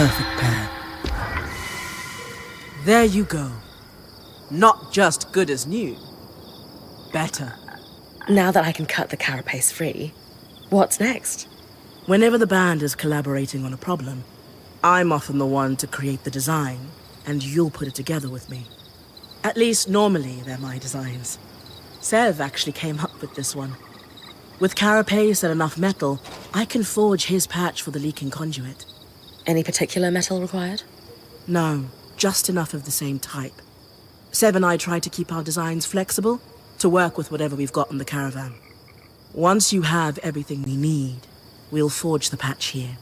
perfect pair. There you go. Not just good as new, better. Now that I can cut the carapace free, what's next? Whenever the band is collaborating on a problem, I'm often the one to create the design, and you'll put it together with me. At least normally they're my designs. Sev actually came up with this one. With carapace and enough metal, I can forge his patch for the leaking conduit. Any particular metal required? No, just enough of the same type. Sev and I try to keep our designs flexible to work with whatever we've got in the caravan. Once you have everything we need, we'll forge the patch here.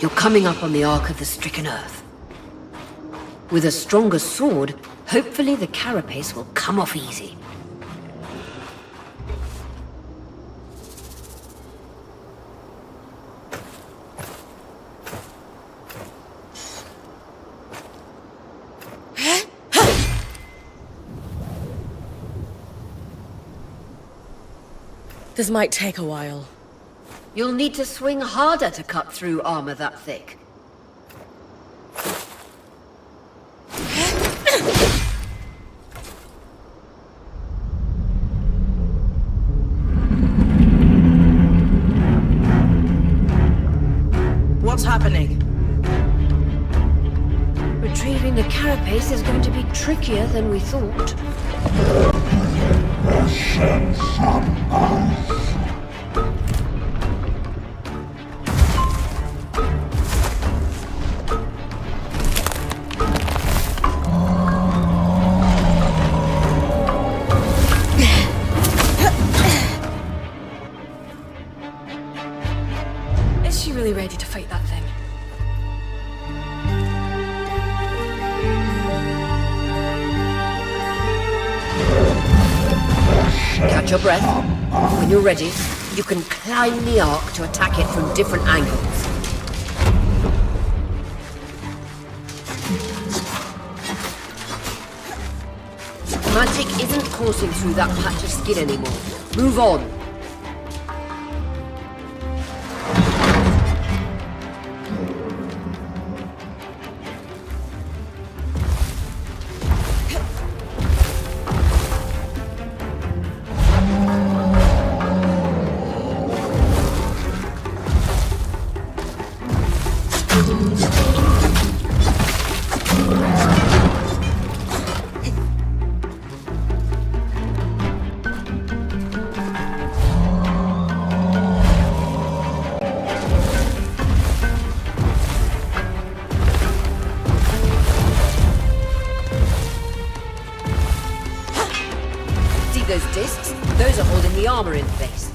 You're coming up on the arc of the stricken earth. With a stronger sword, hopefully the carapace will come off easy. This might take a while. You'll need to swing harder to cut through armor that thick. What's happening? Retrieving the carapace is going to be trickier than we thought. Is she really ready to fight that thing? Catch your breath. When you're ready, you can climb the arc to attack it from different angles. Magic isn't coursing through that patch of skin anymore. Move on. Those discs, those are holding the armor in place.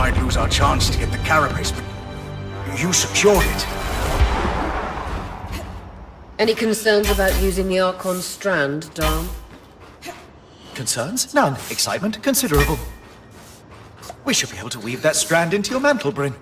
might lose our chance to get the carapace, but you secured it. Any concerns about using the Archon strand, Dom? Concerns? None. Excitement? Considerable. We should be able to weave that strand into your mantle, Bryn.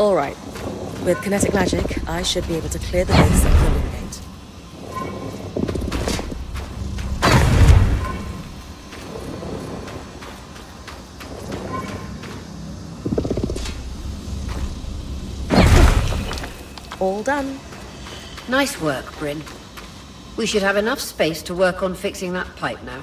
All right. With kinetic magic, I should be able to clear the base of the loom gate. All done. Nice work, Bryn. We should have enough space to work on fixing that pipe now.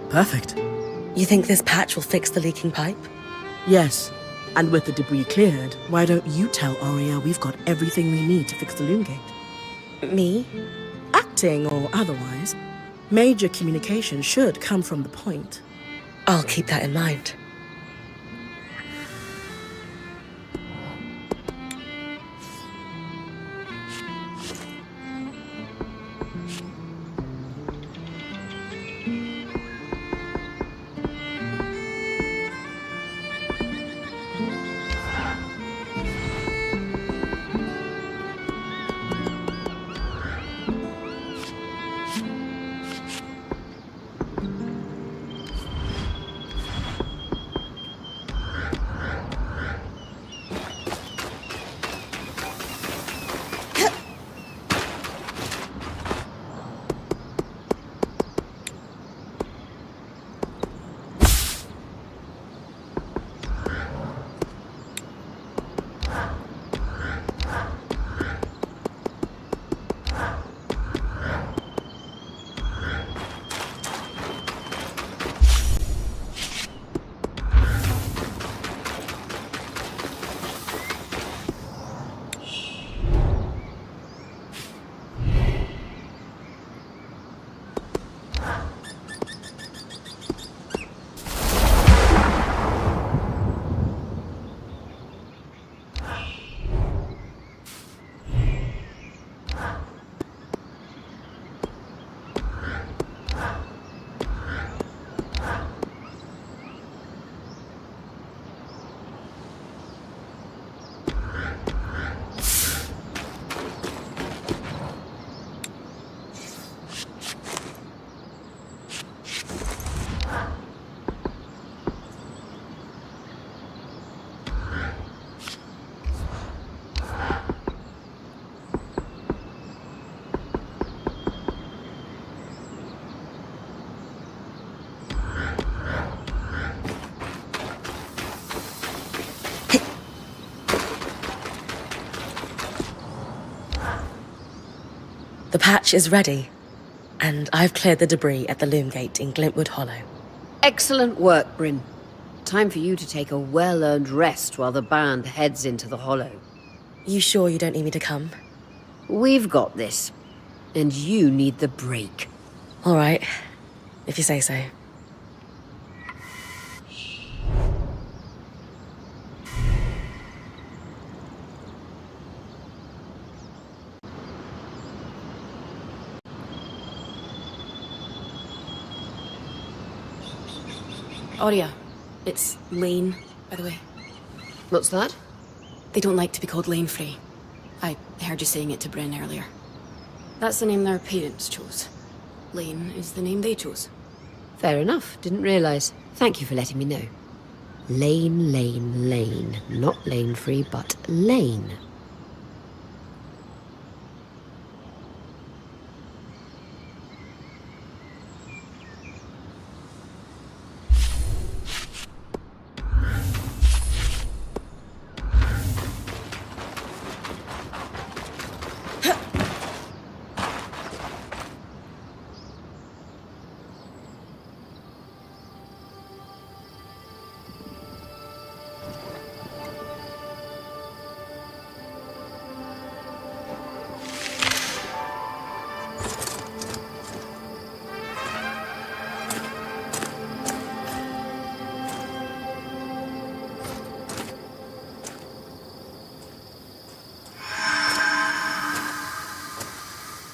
Perfect. You think this patch will fix the leaking pipe? Yes. And with the debris cleared, why don't you tell Aurea we've got everything we need to fix the loom gate? Me? Acting or otherwise, major communication should come from the point. I'll keep that in mind. The patch is ready, and I've cleared the debris at the loom gate in Glintwood Hollow. Excellent work, Bryn. Time for you to take a well-earned rest while the band heads into the hollow. You sure you don't need me to come? We've got this. And you need the break. All right, if you say so. Aurea, it's Lane, by the way. What's that? They don't like to be called Lane Frey. I heard you saying it to Bryn earlier. That's the name their parents chose. Lane is the name they chose. Fair enough. Didn't realise. Thank you for letting me know. Lane, Lane, Lane. Not Lane Free, but Lane.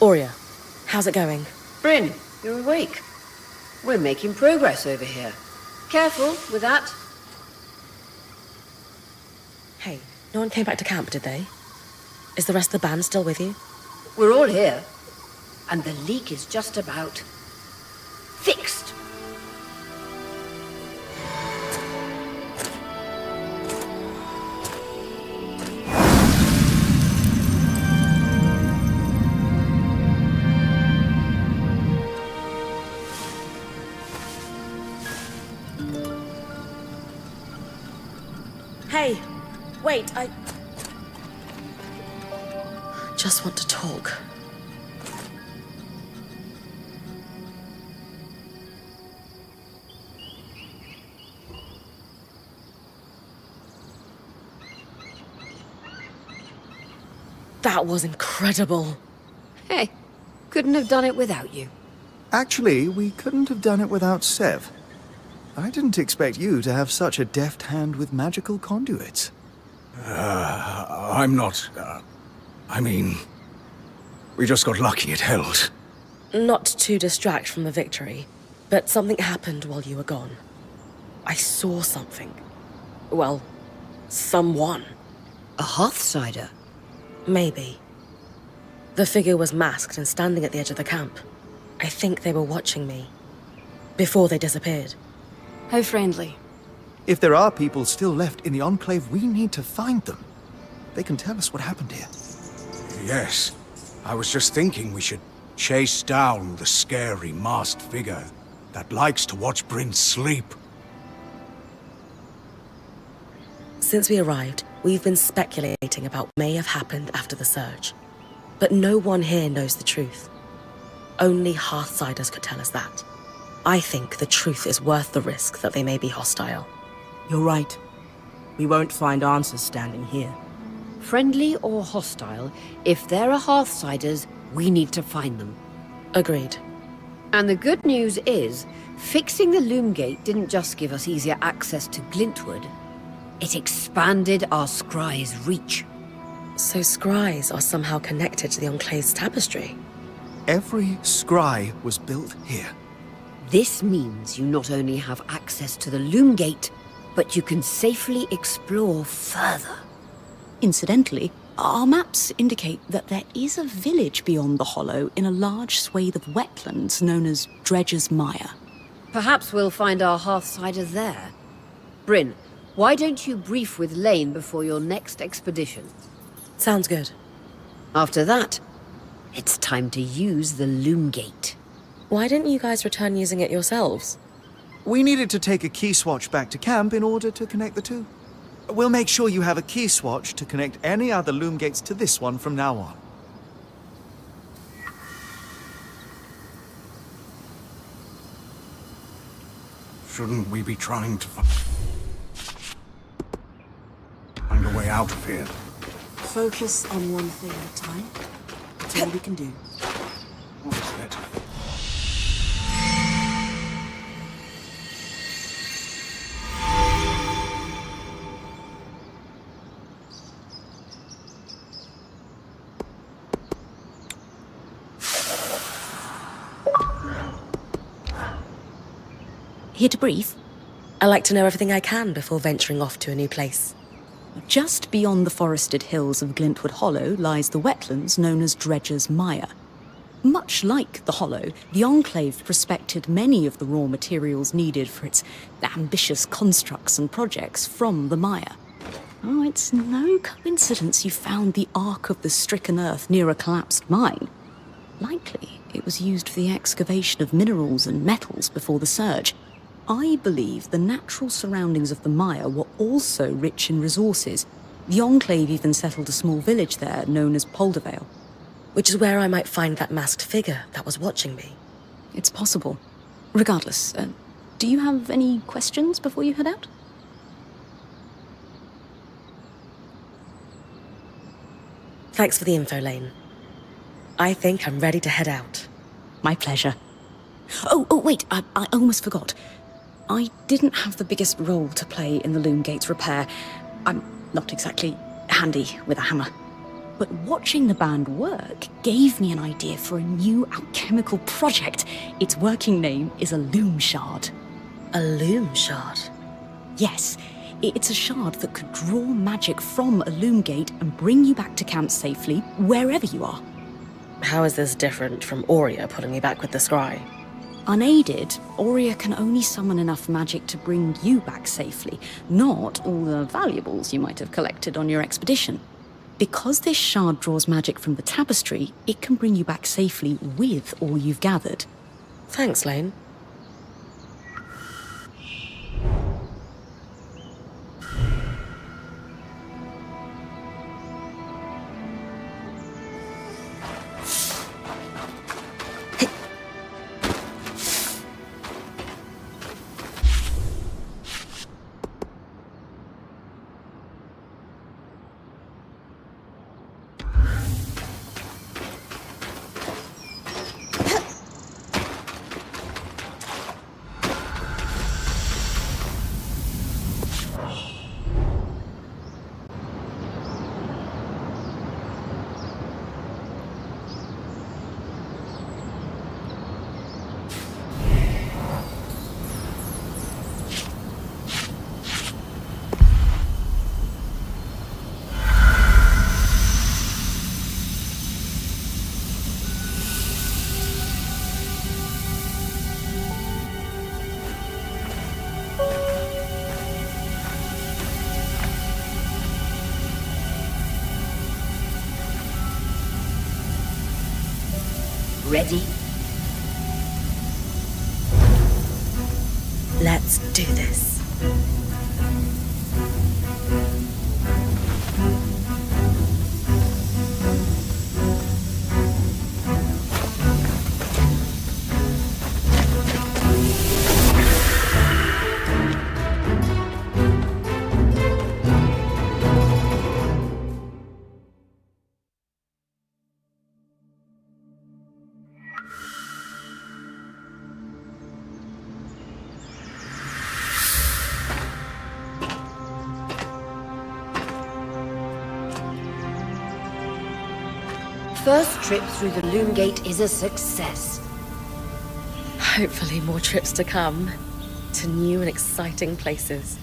Aurea, how's it going? Bryn, you're awake. We're making progress over here. Careful with that. Hey, no one came back to camp, did they? Is the rest of the band still with you? We're all here. And the leak is just about fixed. Hey, wait, I just want to talk. That was incredible. Hey, couldn't have done it without you. Actually, we couldn't have done it without Sev. I didn't expect you to have such a deft hand with magical conduits. I'm not... I mean... We just got lucky it held. Not to distract from the victory, but something happened while you were gone. I saw something. Well, someone. A Hearthsider? Maybe. The figure was masked and standing at the edge of the camp. I think they were watching me. Before they disappeared. How friendly. If there are people still left in the Enclave, we need to find them. They can tell us what happened here. Yes. I was just thinking we should chase down the scary masked figure that likes to watch Bryn sleep. Since we arrived, we've been speculating about what may have happened after the surge. But no one here knows the truth. Only Hearthsiders could tell us that. I think the truth is worth the risk that they may be hostile. You're right. We won't find answers standing here. Friendly or hostile, if there are Hearthsiders, we need to find them. Agreed. And the good news is, fixing the loom gate didn't just give us easier access to Glintwood. It expanded our scry's reach. So scries are somehow connected to the Enclave's tapestry? Every scry was built here. This means you not only have access to the loom gate, but you can safely explore further. Incidentally, our maps indicate that there is a village beyond the hollow in a large swathe of wetlands known as Dredger's Mire. Perhaps we'll find our Hearthsider there. Bryn, why don't you brief with Lane before your next expedition? Sounds good. After that, it's time to use the loom gate. Why didn't you guys return using it yourselves? We needed to take a key swatch back to camp in order to connect the two. We'll make sure you have a key swatch to connect any other loom gates to this one from now on. Shouldn't we be trying to find a way out of here? Focus on one thing at a time. That's all we can do. What is it? Here to brief? I like to know everything I can before venturing off to a new place. Just beyond the forested hills of Glintwood Hollow lies the wetlands known as Dredger's Mire. Much like the Hollow, the Enclave prospected many of the raw materials needed for its ambitious constructs and projects from the mire. Oh, it's no coincidence you found the Ark of the Stricken Earth near a collapsed mine. Likely, it was used for the excavation of minerals and metals before the surge. I believe the natural surroundings of the mire were also rich in resources. The Enclave even settled a small village there known as Poldervale. Which is where I might find that masked figure that was watching me. It's possible. Regardless, do you have any questions before you head out? Thanks for the info, Lane. I think I'm ready to head out. My pleasure. Oh, wait, I almost forgot. I didn't have the biggest role to play in the Loom Gate's repair. I'm not exactly handy with a hammer. But watching the band work gave me an idea for a new alchemical project. Its working name is a loom shard. A loom shard? Yes, it's a shard that could draw magic from a loom gate and bring you back to camp safely, wherever you are. How is this different from Aurea putting me back with the scry? Unaided, Aurea can only summon enough magic to bring you back safely, not all the valuables you might have collected on your expedition. Because this shard draws magic from the tapestry, it can bring you back safely with all you've gathered. Thanks, Lane. Ready? Let's do this. First trip through the Loom Gate is a success. Hopefully more trips to come, to new and exciting places.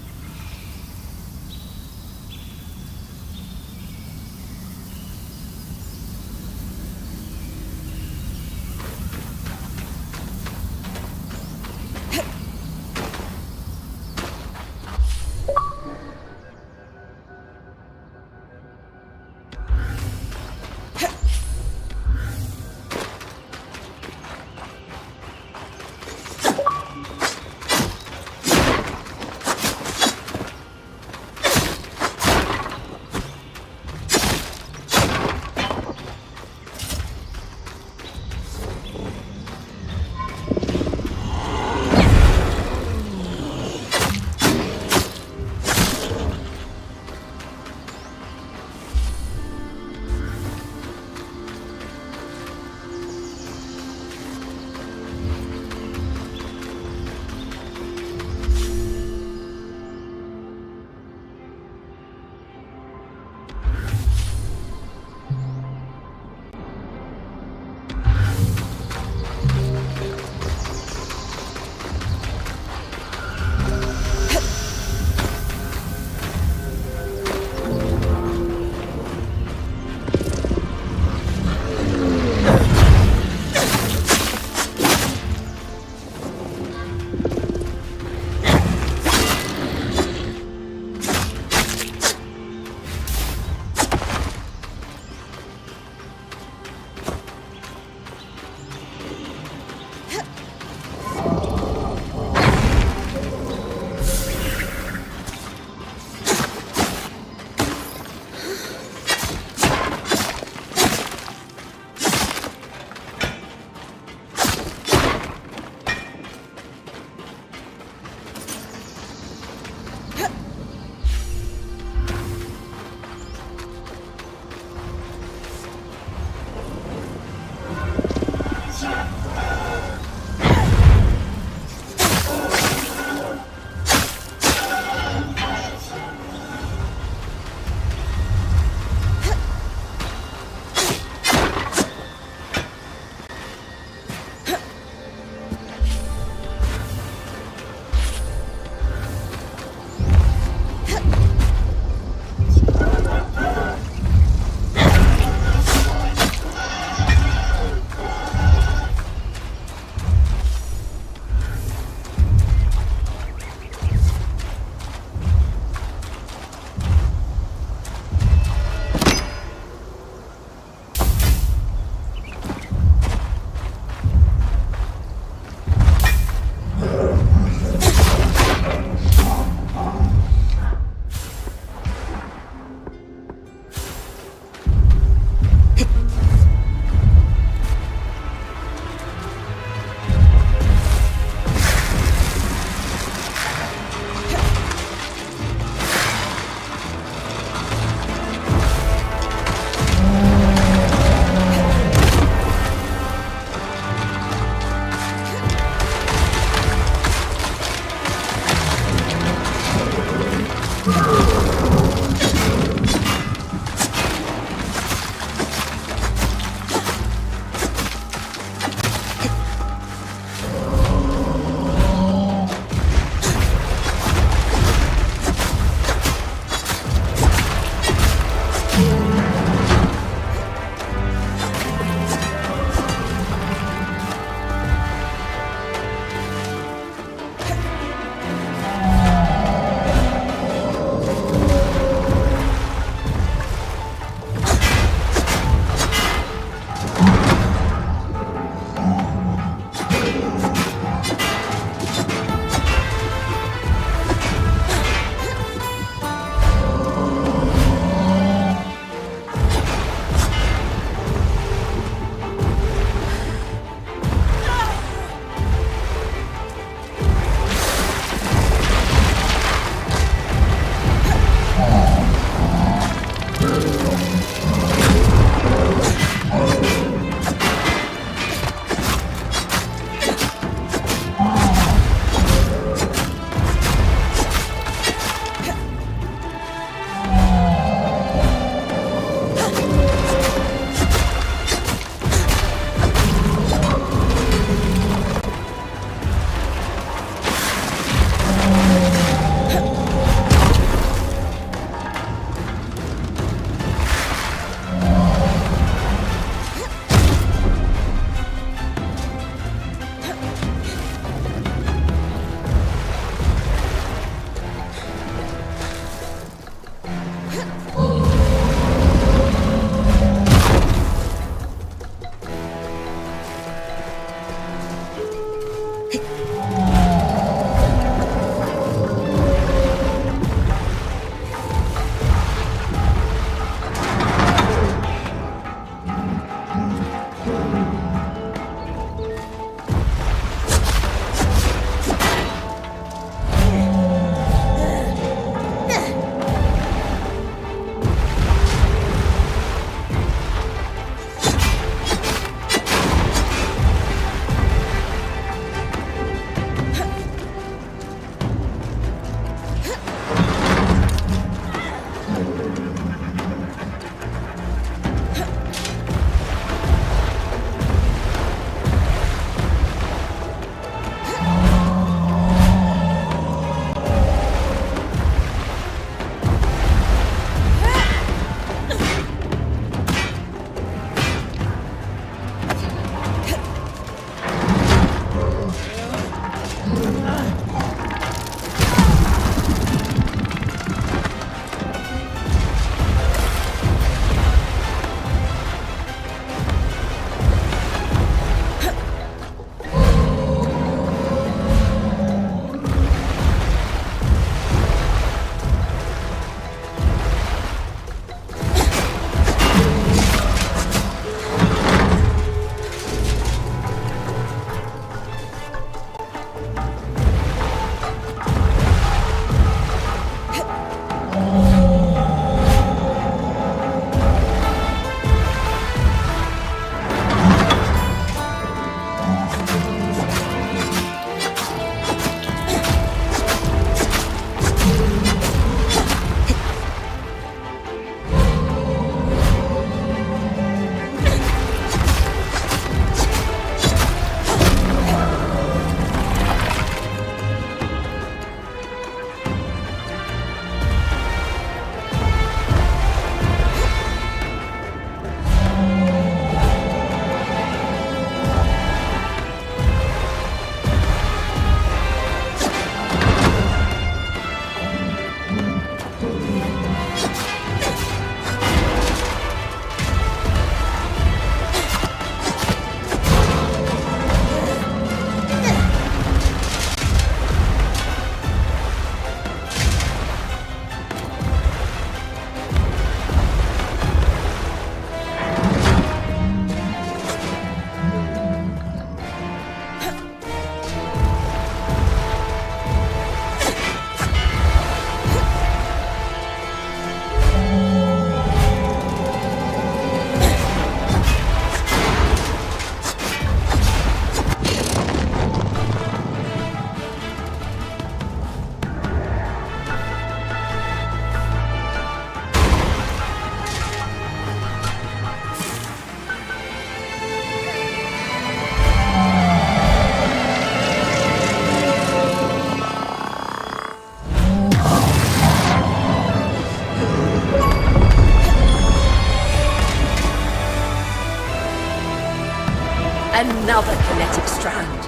magnetic strand.